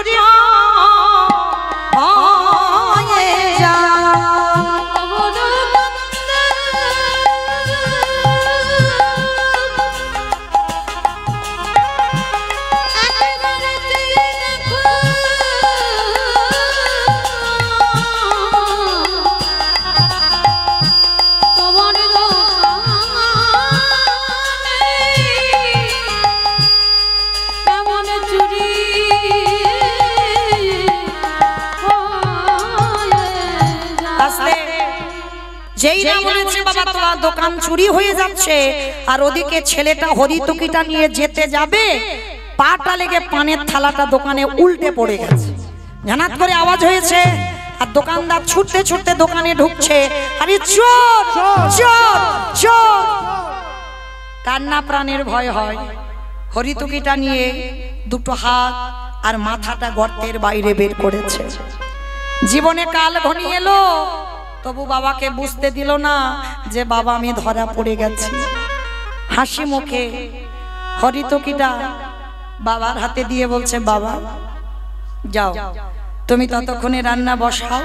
হয়ে যায়। যেই না বলেছে বাবা তোমার দোকান চুরি হয়ে যাচ্ছে, আর ওদিকে ছেলেটা হরিতুকিটা নিয়ে যেতে যাবে, পাটা লেগে পানের থালাটা দোকানে উল্টে পড়ে গেছে। জানাত করে আওয়াজ হয়েছে, আর দোকানদার ছুটতে ছুটতে দোকানে ঢুকছে, আরে চোর চোর চোর। কান্না প্রাণের ভয় হয়। হরিতুকিটা নিয়ে দুটো হাত আর মাথাটা গর্তের বাইরে বের করেছে। জীবনে কাল ঘনিয়ে এলো, তবু বাবাকে বুঝতে দিল না যে বাবা আমি ধরা পড়ে গেছি। হাসি মুখে হরিতুকিটা বাবার হাতে দিয়ে বলছে, বাবা যাও তুমি ততক্ষণে রান্না বসাও,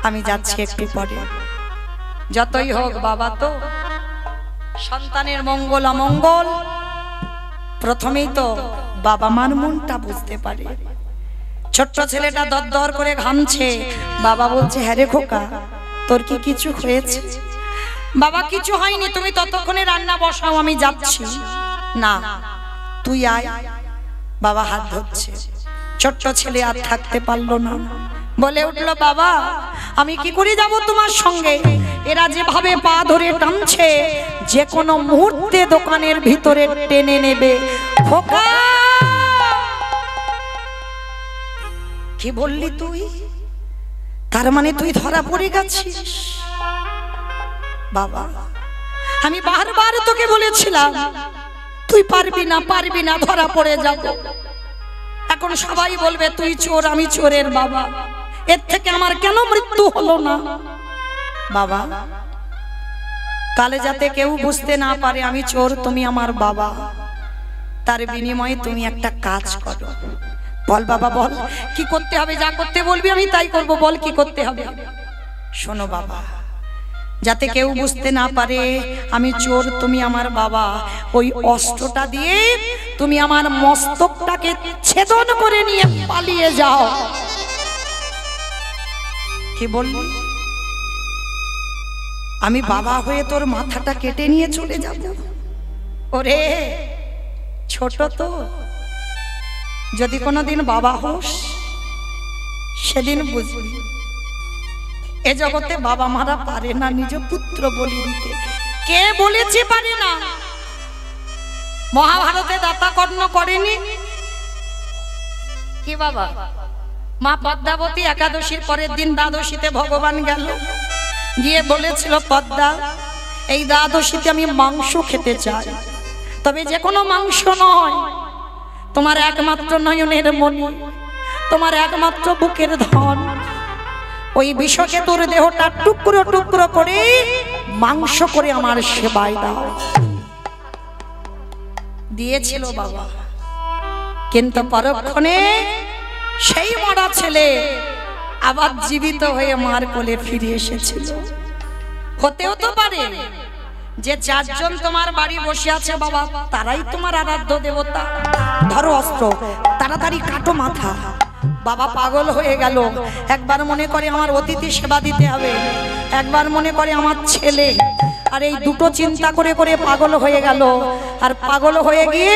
আমি যাচ্ছি একটু পরে। যতই হোক বাবা তো সন্তানের মঙ্গল অমঙ্গল প্রথমেই তো বাবা মার মনটা বুঝতে পারে। ছোট্ট ছেলেটা দরদর করে ঘামছে, বাবা বলছে, হ্যাঁ রে খোকা তোর কি কিছু হয়েছে? বাবা কিছু হয়নি, তুমি ততক্ষণে রান্না বসাও, আমি যাচ্ছি। না তুই আয়। বাবা হাত ধরছে। ছোট্ট ছেলে আর থাকতে পারলো না, বলে উঠলো, বাবা আমি কি করে যাব তোমার সঙ্গে? এরা যেভাবে পা ধরে টানছে, যে কোনো মুহূর্তে দোকানের ভিতরে টেনে নেবে। খোকা কি বললি তুই? তার মানে তুই ধরা পড়ে গেছিস? বাবা আমি বারবার তোকে বলেছিলাম তুই পারবি না পারবি না, ধরা পড়ে যাব। এখন সবাই বলবে তুই চোর, আমি চোরের বাবা, এর থেকে আমার কেন মৃত্যু হলো না? বাবা কালে যাতে কেউ বুঝতে না পারে আমি চোর, তুমি আমার বাবা, তার বিনিময়ে তুমি একটা কাজ করো। বল বাবা বল কি করতে হবে? যা করতে বলবি আমি তাই করব, বল কি করতে হবে? শোনো বাবা, যাতে কেউ বুঝতে না পারে আমি চোর, তুমি আমার বাবা, ওই অস্ত্রটা দিয়ে তুমি আমার মস্তকটাকে ছেদন করে নিয়ে পালিয়ে যাও। কি বললি? আমি বাবা হয়ে তোর মাথাটা কেটে নিয়ে চলে যাব? ওরে ছোট তো, যদি কোনোদিন বাবা হোস সেদিন বুঝবি এ জগতে বাবা মারা পারে না নিজ পুত্র বলি দিতে। কে বলেছে পারে না? মহাভারতে দাতা কর্ণ করেনি কি বাবা? মা পদ্মাবতী একাদশীর পরের দিন দ্বাদশীতে ভগবান গেল, গিয়ে বলেছিল, পদ্মা এই দ্বাদশীতে আমি মাংস খেতে চাই, তবে যে কোনো মাংস নয়, তোমার একমাত্র নয়নের মণি, তোমার একমাত্র বুকের ধন, ওই বিষকে তোর দেহটা টুকরো টুকরো করে মাংস করে আমার সেবায় দাও। দিয়েছিল বাবা, কিন্তু পরক্ষণে সেই মরা ছেলে আবার জীবিত হয়ে মার কোলে ফিরে এসেছিল। হতেও তো পারে যে চারজন তোমার বাড়ি বসে আছে বাবা, তারাই তোমার আরাধ্য দেবতা। ধরো অস্ত্র, তাড়াতাড়ি কাটো মাথা। বাবা পাগল হয়ে গেল। একবার মনে করে আমার অতিথি সেবা দিতে হবে, একবার মনে করে আমার ছেলে, আর এই দুটো চিন্তা করে করে পাগল হয়ে গেল। আর পাগল হয়ে গিয়ে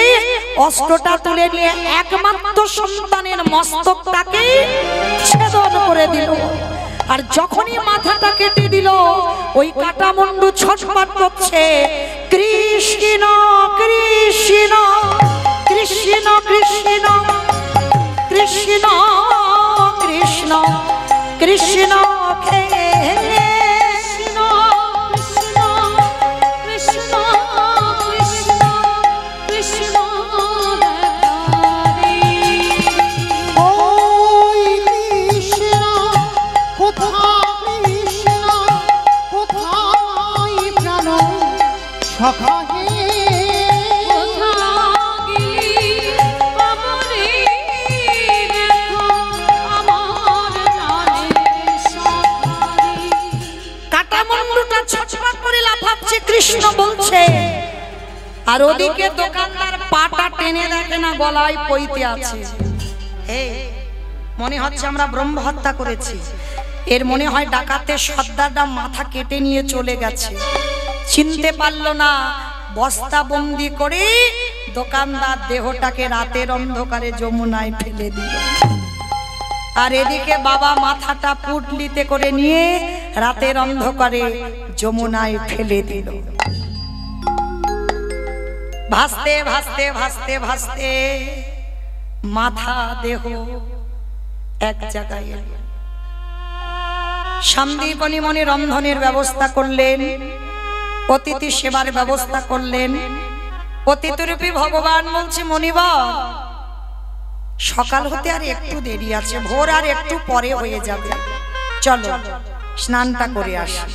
অস্ত্রটা তুলে নিয়ে একমাত্র সন্তানের মস্তকটাকে ছেদন করে দিল। আর যখনই মাথাটা কেটে দিল, ওই কাটা মুন্ডু ছটফট করছে, কৃষ্ণ কৃষ্ণ কৃষ্ণ কৃষ্ণ কৃষ্ণ কৃষ্ণ কৃষ্ণ কৃষ্ণ বলছে। আর ওদিকে দোকানদার পাটা টেনে দেখে না গলায় পইতে আছে। মনে হচ্ছে আমরা ব্রহ্ম হত্যা করেছি। এর মনে হয় ডাকাতের সর্দারটা মাথা কেটে নিয়ে চলে গেছে। চিনতে পারলো না, বস্তা বন্দি করে দোকানদার দেহটাকে রাতের অন্ধকারে যমুনায় ফেলে দিল। আর এদিকে বাবা মাথাটা পুটলিতে করে নিয়ে রাতের অন্ধকারে যমুনায় ফেলে দিল। ভাসতে ভাসতে ভাসতে ভাসতে মাথা দেহ এক জায়গায় এলো। সন্দীপনী মনে রন্ধনের ব্যবস্থা করলেন, অতিথি সেবার ব্যবস্থা করলেন। অতিথিরূপী ভগবান বলছে, মনিবর সকাল হতে আর একটু দেরি আছে, ভোর আর একটু পরে হয়ে যাবে, চলো স্নানটা করে আসি।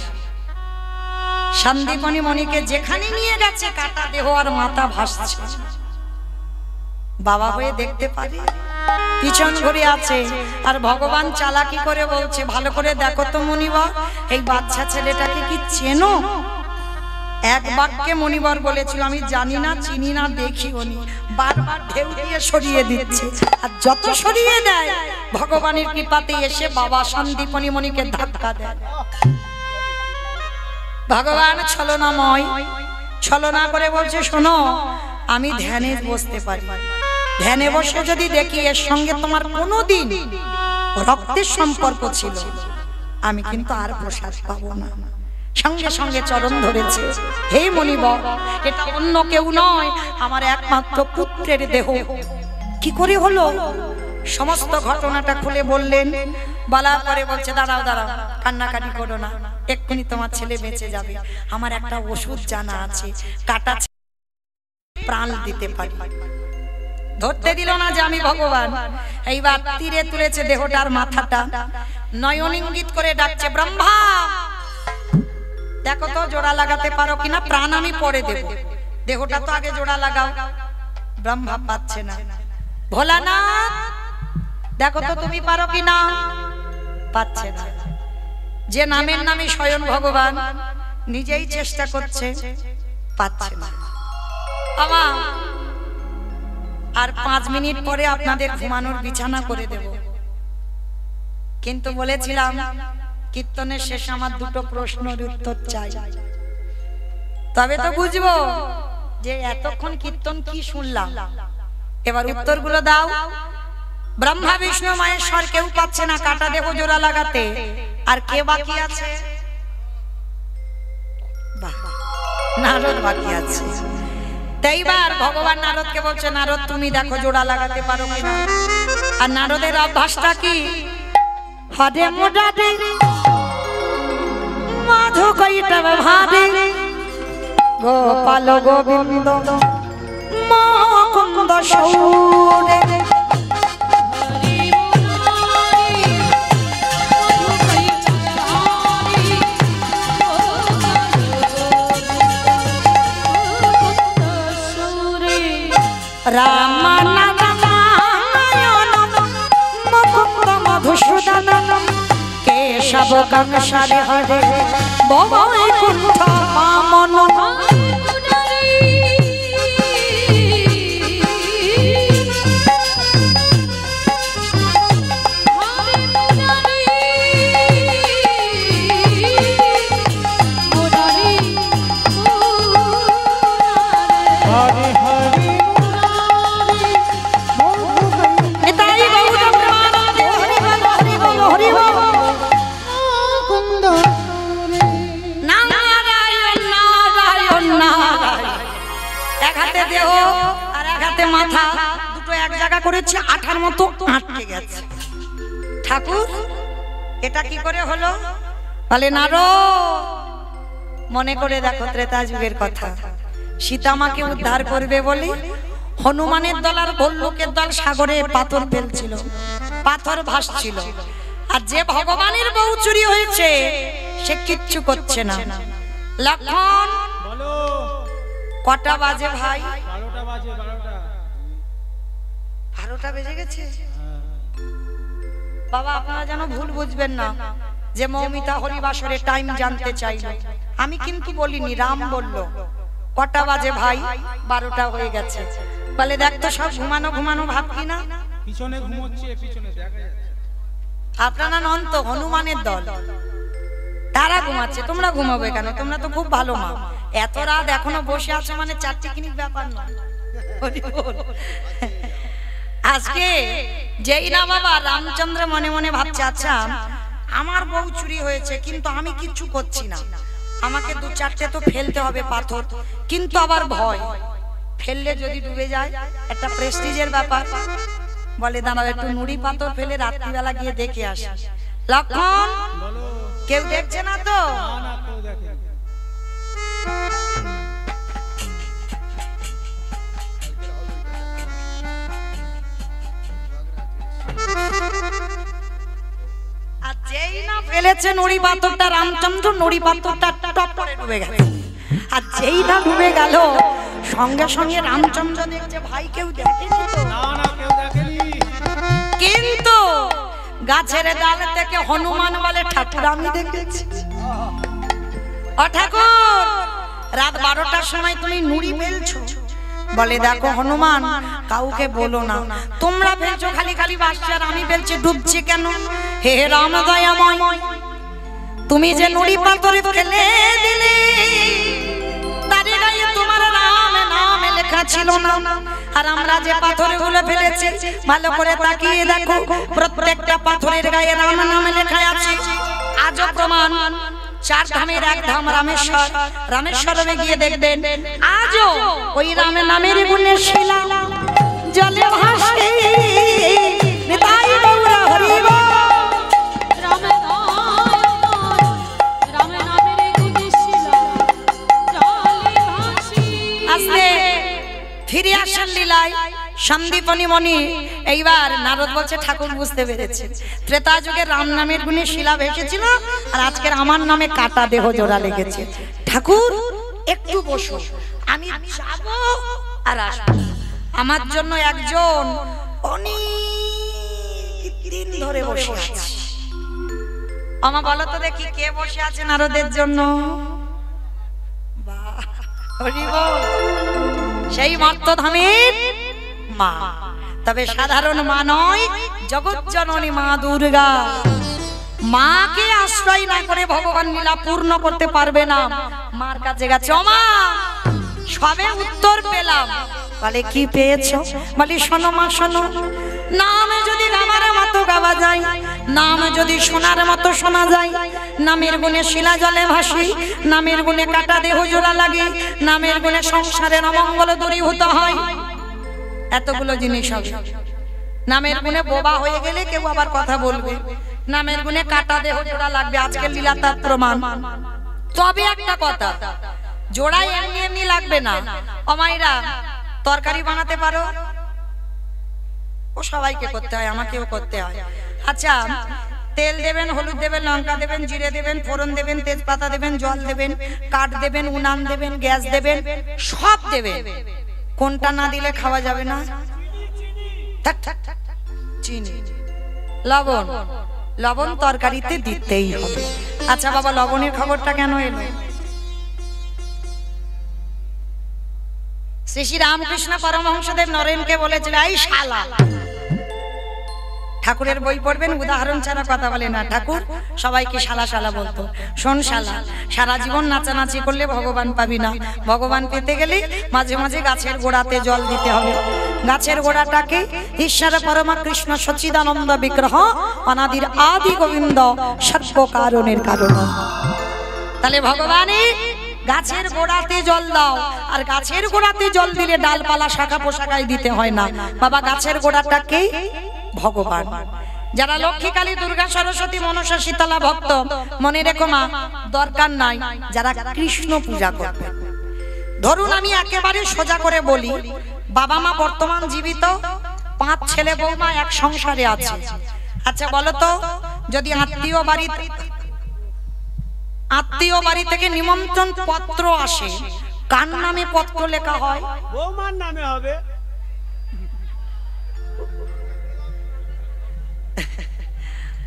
সন্দীপনী মণিকে যেখানে নিয়ে গেছে কাটা দেহ আর মাথা ভাসছে। বাবা হয়ে দেখতে পারে পিছন ঘুরে আছে। আর ভগবান চালাকি করে বলছে, ভালো করে দেখো তো মনিবর, এই বাচ্চা ছেলেটাকে কি চেনো? এক বাক্যে মনিবর বলেছিল, আমি জানি না, চিনি না, দেখিও নি। বারবার ঢেউ দিয়ে সরিয়ে দিচ্ছে। আর যত সরিয়ে দেয় ভগবানের কৃপাতে এসে বাবা সন্দীপনী মণিকে ধাক্কা দেয়। ভগবান ছলনাময়, ছলনা করে বলছে, শোনো, আমি ধ্যানে বসতে পারি। ধ্যানে বসে যদি দেখি এর সঙ্গে তোমার কোনোদিন রক্তের সম্পর্ক ছিল, আমি কিন্তু আর প্রসাদ পাবো না। সঙ্গে সঙ্গে চরণ ধরেছে, হে মনিবর, এটা অন্য কেউ নয়, আমার একমাত্র পুত্রের দেহ। কি করে হলো? সমস্ত ঘটনাটা খুলে বললেন। বলার পরে বলছে, দাঁড়াও দাঁড়াও, কান্নাকাটি করো না, এক্ষুনি তোমার ছেলে বেঁচে যাবে। আমার একটা ওষুধ জানা আছে, কাটা প্রাণ দিতে পারি। ধরতে দিল না যে আমি ভগবান। এইবার তীরে তুলেছে দেহটার মাথাটা, নয়ন ইঙ্গিত করে ডাকছে, ব্রহ্মা দেখো তো জোড়া লাগাতে পারো কিনা, প্রাণ আমি পরে দেব, দেহটা তো আগে জোড়া লাগাও। ব্রহ্মা পাচ্ছে না। ভোলানাথ দেখো তো তুমি পারো কিনা, পাচ্ছে না। যে নামের নামে স্বয়ং ভগবান, নিজেই চেষ্টা করছে, পাচ্ছে না। আমা আর 5 মিনিট পরে আপনাদের ঘুমানোর বিছানা করে দেব। কিন্তু বলেছিলাম কীর্তনের শেষে আমার দুটো প্রশ্নের উত্তর চাই, তবে তো বুঝবো যে এতক্ষণ কীর্তন কি শুনলাম। এবার উত্তরগুলো দাও। ব্রহ্মা বিষ্ণু মহেশ্বর কেউ পাচ্ছে না কাটা দেহ জোড়া লাগাতে, আর কে বাকি আছে? নারদ বাকি আছে। তাইবার ভগবান নারদকে বলছে, নারদ তুমি দেখো জোড়া লাগাতে পারো কিনা। আর নারদের অভ্যাসটা কি? হরে মোডাতে মাধু কইটা ভাবে, গোপাল গোবিন্দ মুকুন্দ সৌরে। রাম নাম সব কাংসারে হরে ববই কুণ্ঠ মামন মাথা দুটো এক জায়গা করেছে আঠার মতো আটকে গেছে। ঠাকুর এটা কি করে হলো? বলে নারদ মনে করে দেখো ত্রেতা যুগের কথা, সীতা মাকে উদ্ধার করবে বলে হনুমানের দল আর ভল্লুকের দল সাগরে পাথর ফেলছিল, পাথর ভাসছিল, আর যে ভগবানের বউ চুরি হয়েছে সে কিচ্ছু করছে না। লক্ষণ কটা বাজে ভাই? 12টা বেজে গেছে। বাবা আপনারা যেন ভুল বুঝবেন না যে মৌমিতা হরিবাসরে টাইম জানতে চাইল, আমি কিন্তু বলিনি, রাম বলল। কটা বাজে ভাই? 12টা হয়ে গেছে। বলে দেখ তো সব ঘুমানো ঘুমানো ভাব কিনা, পিছনে ঘুমোচ্ছে, পিছনে দেখা যাচ্ছে। আপনারা নন তো হনুমানের দল, তারা ঘুমাচ্ছে, তোমরা ঘুমাবে কেন? তোমরা তো খুব ভালো মা, এত রাত এখনো বসে আছো মানে চারটিখানি ব্যাপার নয়। আজকে যেই না বাবা রামচন্দ্র মনে মনে ভাবছে আচ্ছা আমার বউ চুরি হয়েছে কিন্তু আমি কিচ্ছু করছি না, আমাকে 2-4টে তো ফেলতে হবে পাথর, কিন্তু আবার ভয় ফেললে যদি ডুবে যায় একটা প্রেস্টিজের ব্যাপার। বলে দাঁড়াও একটু নুড়ি পাথর ফেলে রাত্রিবেলা গিয়ে দেখে আসি। লক্ষণ কেউ দেখছে না তো? আর যেই না ফেলেছে নুড়ি পাথরটা রামচন্দ্র, নুড়ি পাথরটা টপ করে ডুবে গেল। আর যেই না ডুবে গেল সঙ্গে সঙ্গে রামচন্দ্র দেখছে ভাই কেউ দেখেনি তো? না না কেউ দেখেনি। কিন্তু গাছের ডাল থেকে হনুমান বলে ঠাকুর আমি দেখেছি। ও ঠাকুর রাত 12টার সময় তুমি নুড়ি ফেলছো? বলে দেখো হনুমান কাউকে বলো না, তোমরা ফেলছো খালি খালি ভাসছে আর আমি ফেলছি ডুবছি কেন? হে রাম দয়াময় তুমি যে নুড়ি পাথরে ফেলে দিলে তারে গায়ে তোমার রাম নাম লেখা ছিল না, আর আমরা যে পাথরগুলো ফেলেছি ভালো করে তাকিয়ে দেখো প্রত্যেকটা পাথরের গায়ে রাম নাম লেখা আছে। আজও প্রমাণ 4 ধামের 1 ধাম রামেশ্বর, রামেশ্বরে গিয়ে দেখবেন আজও ওই রামের নামের গুণে শিলা জলে ভাসে। নিতাই গৌর হরি বল। আস্তে ফিরে আসেন লীলায় সন্দীপনী মণি। এইবার নারদ বলছে ঠাকুর বুঝতে পেরেছে ত্রেতা যুগে রাম নামের গুণে শিলা ভেসেছিল আর আজকের আমার নামে কাটা দেহ জোড়া লেগেছে। ঠাকুর একটু বসো, আমি যাব আর আসবো। আমার জন্য একজন অনেক দিন ধরে বসে আছে। আমা বলো তো দেখি কে বসে আছে নারদের জন্য? বাহ হরি বল। সেই মর্তধামের মা, তবে সাধারণ মা নয়, জগৎ জননী মা দুর্গা। মাকে আশ্রয় না করে ভগবান লীলা পূর্ণ করতে পারবে না। মার কাছে গেছে, ও মা সবে উত্তর পেলাম। বলে কি পেয়েছো? বলি শোনো মা শোনো, নামে যদি গামার মতো গাওয়া যায়, নাম যদি সোনার মতো শোনা যায়, নামের গুণে শিলা জলে ভাসি, নামের গুণে কাটা দেহ জোড়া লাগে, নামের গুণে সংসারের অমঙ্গল দূরীভূত হয়। এতগুলো জিনিস হবে। নামের গুণে বোবা হয়ে গেলে কেউ আবার কথা বলবে, নামের গুণে কাটা দেহ জোড়া লাগবে, আজকের লীলা তার প্রমাণ। তবে একটা কথা, জোড়া এমনি এমনি লাগবে না। অমাইরা তরকারি বানাতে পারো? ও সবাইকে করতে হয়, আমাকেও করতে হয়। আচ্ছা তেল দেবেন, হলুদ দেবেন, লঙ্কা দেবেন, জিরে দেবেন, ফোড়ন দেবেন, তেজপাতা দেবেন, জল দেবেন, কাঠ দেবেন, উনান দেবেন, গ্যাস দেবেন, সব দেবেন। কোনটা না দিলে খাওয়া যাবে না? চিনি, লবণ, লবণ তরকারিতে দিতেই হবে। আচ্ছা বাবা, লবণের খবরটা কেন এলো? শ্রী শ্রী রামকৃষ্ণ পরমহংসদেব নরেনকে বলেছিল, এই শালা। ঠাকুরের বই পড়বেন, উদাহরণ ছাড়া কথা বলে না ঠাকুর, সবাইকে শালা শালা বলতো। শোন শালা, সারা জীবন নাচানাচি করলে ভগবান পাবি না। ভগবান পেতে গেলে মাঝে মাঝে গাছের গোড়াতে জল দিতে হবে। গাছের গোড়াটাকে ঈশ্বর পরমা কৃষ্ণ সচ্চিদানন্দ বিগ্রহ অনাদির আদি গোবিন্দ সর্ব কারণের কারণ। তাহলে ভগবানের গাছের গোড়াতে জল দাও, আর গাছের গোড়াতে জল দিলে ডালপালা শাখা পোশাকায় দিতে হয় না বাবা। গাছের গোড়াটাকে ভগবান। যারা লক্ষ্মী, কালী, দুর্গা, সরস্বতী, মনসা, শীতলা ভক্ত, মনে রেখো মা, দরকার নাই যারা কৃষ্ণ পূজা করবে। ধরুন আমি একেবারে সোজা করে বলি, বাবা মা বর্তমান জীবিত, 5 ছেলে বৌমা এক সংসারে আছে। আচ্ছা বলো তো, যদি আত্মীয় বাড়ি থেকে নিমন্ত্রণ পত্র আসে, কার নামে পত্র লেখা হয়? বৌমার নামে হবে।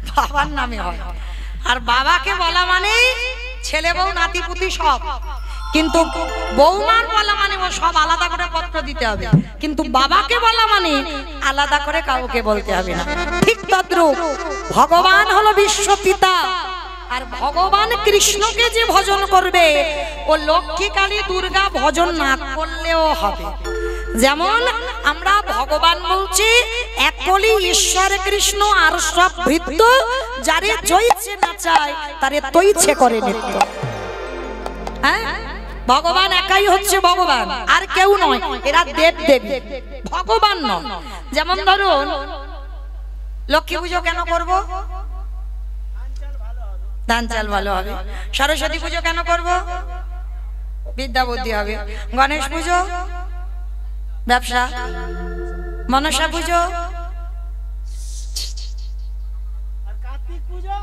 বাবার নামে হয়। আর বাবাকে বলা মানে ছেলে বউ নাতি পুতি সব, কিন্তু বৌমার বলা মানে ও সব আলাদা করে পত্র দিতে হবে, কিন্তু বাবাকে বলা মানে আলাদা করে কাউকে বলতে হবে না। ঠিক তদ্রূপ ভগবান হলো বিশ্বপিতা, আর ভগবান কৃষ্ণকে যে ভজন করবে ও লক্ষ্মী, কালী, দুর্গা ভজন না করলেও হবে। যেমন আমরা ভগবান বলছি এক কলি ঈশ্বর কৃষ্ণ, আর সব ভৃত্য যারে জয়ছে না চায় তারে তৈছে করে নিত্য। হ্যাঁ, ভগবান একাই হচ্ছে ভগবান, আর কেউ নয়। এরা দেব দেবী, ভগবান নয়। যেমন ধরুন লক্ষ্মী পুজো কেন করব? ধান চাল ভালো হবে। সরস্বতী পুজো কেন করব? বিদ্যা বুদ্ধি হবে। গণেশ পুজো ব্যবসা। মনসা পুজো, আর কার্তিক পূজা।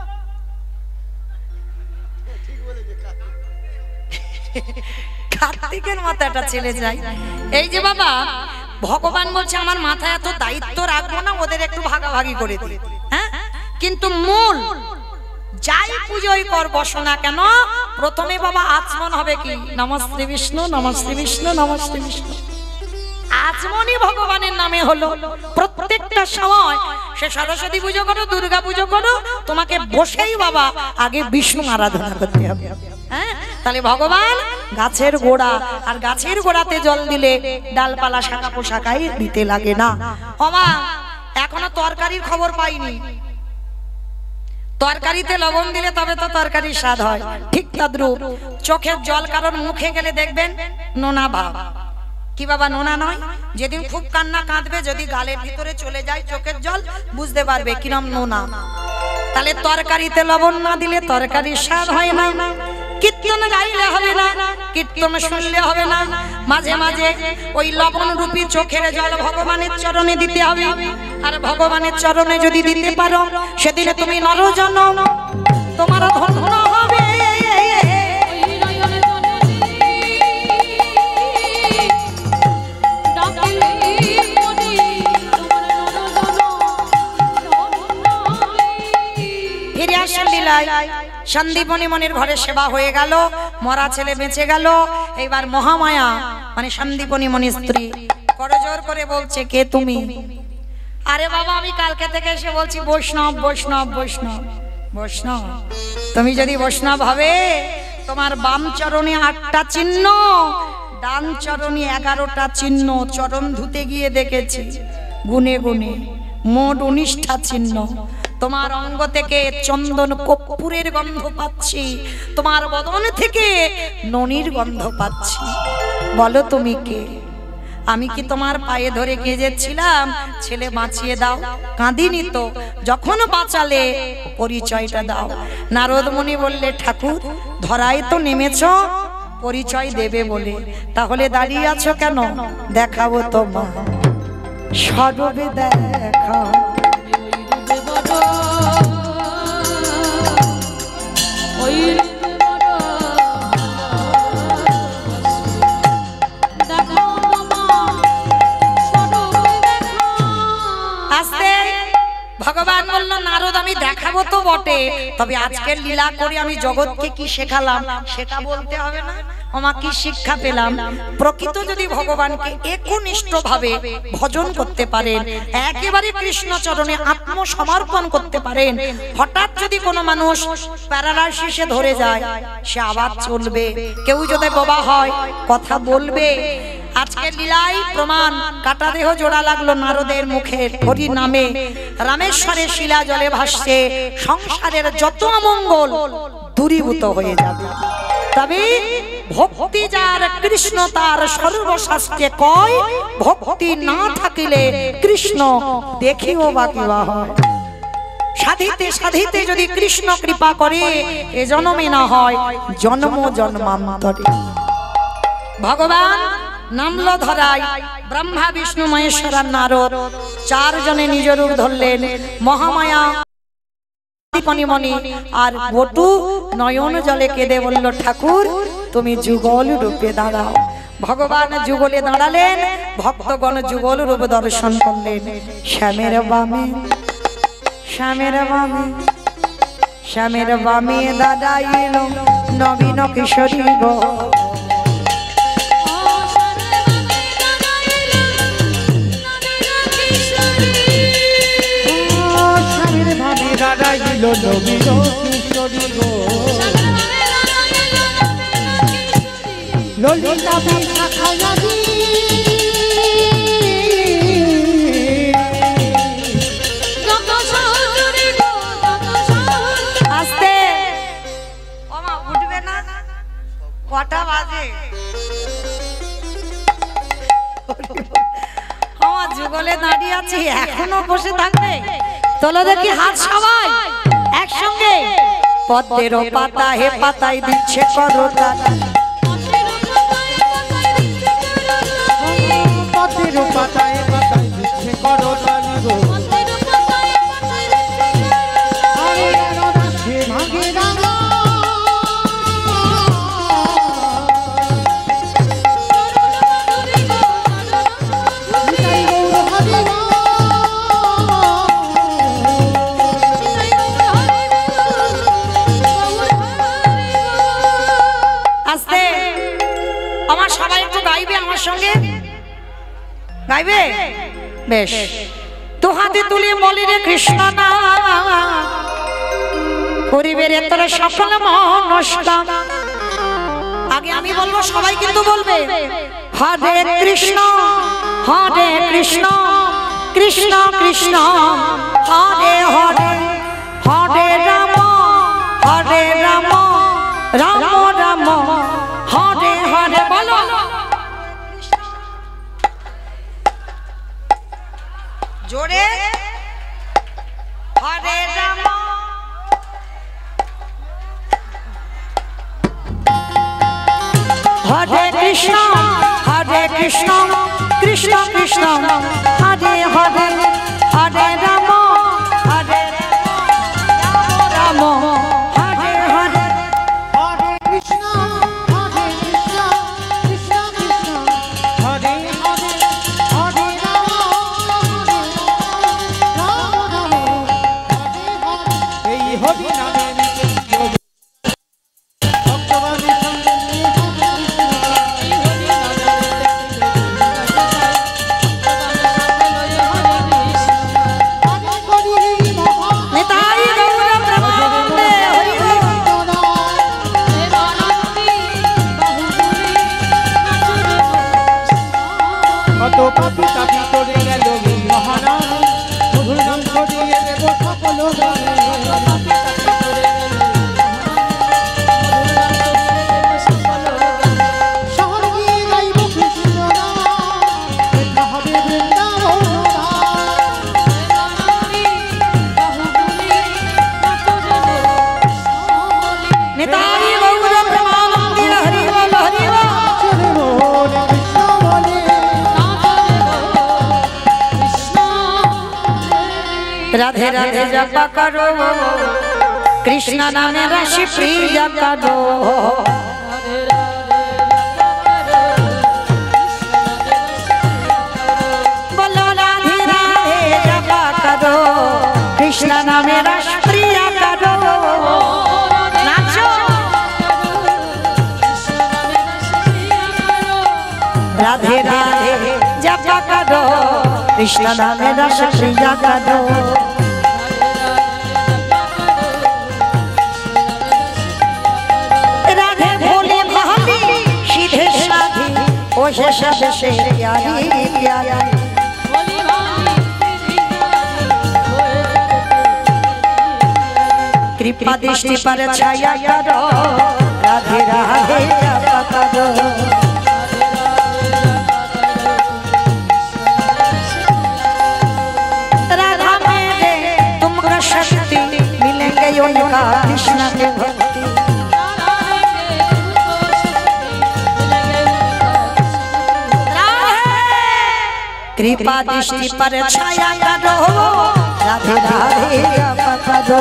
কার্তিকের মাথাটা ছেলে যায়। এই যে বাবা, ভগবান বলছে আমার মাথায় এত দায়িত্ব রাখবো না, ওদের একটু ভাগাভাগি করে দিই। হ্যাঁ, কিন্তু মূল যাই পুজোই কর বসো না কেন, প্রথমে বাবা আচমন হবে কি? নমস্তে বিষ্ণু, নমস্তে বিষ্ণু, নমস্তে বিষ্ণু। আচমনই ভগবানের নামে হলো। প্রত্যেকটা সময় সে সরস্বতী পুজো করো, দুর্গা পুজো করো, তোমাকে বসেই বাবা আগে বিষ্ণু আরাধনা করতে হবে। হ্যাঁ, তাহলে ভগবান গাছের গোড়া, আর গাছের গোড়াতে জল দিলে ডালপালা শাখা পোশাকাই দিতে লাগে না। বাবা এখনো তরকারির খবর পাইনি। তরকারিতে লবণ দিলে তবে তো তরকারির স্বাদ হয়। ঠিক তদ্রূপ চোখের জল কারণ মুখে গেলে দেখবেন নোনা ভাব। কি বাবা নোনা নয়? যেদিন খুব কান্না কাঁদবে, যদি গালের ভিতরে চলে যায় চোখের জল, বুঝতে পারবে কিরম নোনা। তাহলে তরকারিতে লবণ না দিলে তরকারির স্বাদ হয় না। কীর্তন গাইলে হবে না, কীর্তন শুনলে হবে না। মাঝে মাঝে ওই লবণ রূপী চোখের জল ভগবানের চরণে দিতে হবে। আর ভগবানের চরণে যদি দিতে পারো, সেদিনে তুমি নরজনম, তোমার ধন্য হবে। ফিরে আসেন লীলায়। সন্দীপনী মনির ঘরে সেবা হয়ে গেল, মরা ছেলে বেঁচে গেল। এইবার মহামায়া মানে সন্দীপনী মনির স্ত্রী করজোর করে বলছে, কে তুমি? আরে বাবা আমি কালকে থেকে এসে বলছি বৈষ্ণব বৈষ্ণব বৈষ্ণব বৈষ্ণব। তুমি যদি বৈষ্ণব হবে, তোমার বাম চরণে 8টা চিহ্ন, ডান চরণে 11টা চিহ্ন। চরণ ধুতে গিয়ে দেখেছি গুনে গুনে মোট 19টা চিহ্ন। তোমার অঙ্গ থেকে চন্দন কর্পূরের গন্ধ পাচ্ছি, তোমার বদন থেকে ননির গন্ধ পাচ্ছি। বলো তুমি কে? আমি কি তোমার পায়ে ধরে কেঁদেছিলাম ছেলে বাঁচিয়ে দাও? কাঁদিনি তো। যখন বাঁচালে পরিচয়টা দাও। নারদ মুনি বললে, ঠাকুর ধরায় তো নেমেছ পরিচয় দেবে বলে, তাহলে দাঁড়িয়ে আছো কেন? দেখাবো তোমার সর্বে দেখাও। ভগবান বলল, নারদ আমি আমি দেখাবো তো বটে, তবে আজকের লীলা করে আমি জগৎকে কি শেখালাম সেটা বলতে হবে না? ওমা কি শিক্ষা পেলাম? প্রকৃত যদি ভগবানকে একনিষ্ঠ ভাবে ভজন করতে পারেন, একেবারে কৃষ্ণ চরণে আত্মসমর্পণ করতে পারেন, হঠাৎ যদি কোনো মানুষ প্যারালাইসিসে ধরে যায় সে আবার চলবে, কেউ যদি বোবা হয় কথা বলবে। আজকের লীলাই প্রমাণ, কাটা দেহ জোড়া লাগলো নারদের মুখে হরি নামে, রামেশ্বরের শিলা জলে ভাসছে, সংসারের যত অমঙ্গল দূরীভূত হয়ে যাবে। তবে ভক্তি যার কৃষ্ণ তার সর্বশাস্ত্রে কয়, ভক্তি না থাকিলে কৃষ্ণ দেখিও বা কিবা হয়। সাধিতে সাধিতে যদি কৃষ্ণ কৃপা করে এ জন্মে না হয় জন্ম জন্মান্তরে। ভগবান নামলো ধরাই, ব্রহ্মা বিষ্ণু মহেশ্বর আর নারদ চারজনে নিজ রূপ ধরলেন। মহামায়া মণি আর বটু নয়ন জলে কেঁদে বলল, ঠাকুর তুমি যুগল রূপে দাঁড়াও। ভগবান যুগলে দাঁড়ালেন, ভক্তগণ যুগল রূপ দর্শন করলেন। শ্যামের বামে শ্যামের বামে শ্যামের বামে দাঁড়াইল নবীন কিশোরী গো। দাঁড়াইল নবীন কিশোরী গো। ললিতা বিশাখায়াদি আস্তে ওমা উঠবে না, কটা বাজে? আমার যুগলে দাঁড়িয়ে আছি, এখনো বসে থাকবে? তোলো দেখি হাত সবাই একসঙ্গে। পদ্মের পাতা হে পাতায় দিচ্ছে করোটা, পদ্মের পাতায় পাতায় দিচ্ছে করোটা গো। আরে রাধে ভাগে রাঙা নিতাই গৌর হরি নাম। আস্তে আমার সবাই একটু গাইবে আমার সঙ্গে, গাইবে? বেশ, দু হাতে তুলে বলি রে কৃষ্ণ নাম, পরিবের তোর সকল মনস্কাম। আগে আমি বলবো, সবাই কিন্তু বলবে। হরে কৃষ্ণ হরে কৃষ্ণ কৃষ্ণ কৃষ্ণ হরে হরে, হরে রাম হরে রাম রাম রাম হরে হরে। বলো জোরে, হরে রাম হরে কৃষ্ণ হরে কৃষ্ণ কৃষ্ণ কৃষ্ণ হরে হরে, হরে রাম হরে রাম হরে হরে। হরে কৃষ্ণ কৃষ্ণ কৃষ্ণ হরে হরে, হরে রাম রাম রাম হরে হরে। এই হরি নামের ভক্তবানের সঙ্গে নিয়ে হরে হরি মহা নিতাই গৌর ব্রহ্মানন্দে হরি হরি। কত পাপি তাপি করে গেল মহানাম, মধুর নাম ছড়িয়ে দেব সকল শহর গিয়ে গাইব কৃষ্ণ নাম, দেখা হবে বৃন্দাবন নিতাই গৌর ব্রহ্মানন্দে হরি বল হরি বল। চলে বল কৃষ্ণ বলে। রাধে রাধে জপা করো, কৃষ্ণ নামে রাশি প্রিয় করো। বলো রাধে রাধে জপা করো, কৃষ্ণ নামে রাষ্ট্রিয়া কারো নাচো রাধে রাধে জপা কারো কৃষ্ণ নামে রাষ্ট্রিয়া কারো রাধে ভোলে ভালি সিধে সাধে ও শেষে শেষে প্যারি প্যারি कृपा दृष्टि पर छाया करो राधे राधे जपा करो राधा मेरे तुमको शक्ति मिलेंगे उनका कृष्ण के भक्ति कृपा दृष्टि पर छाया करो राधे राधे जपा करो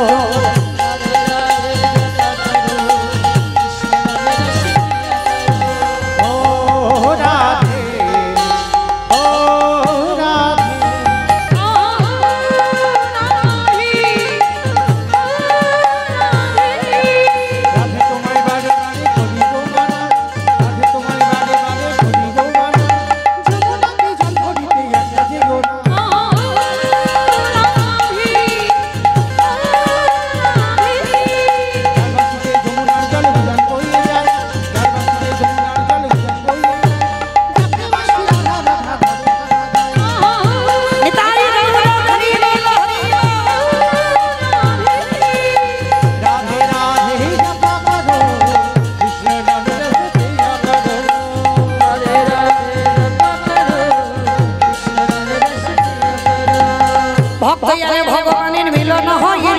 ভগবানের মিলন হইল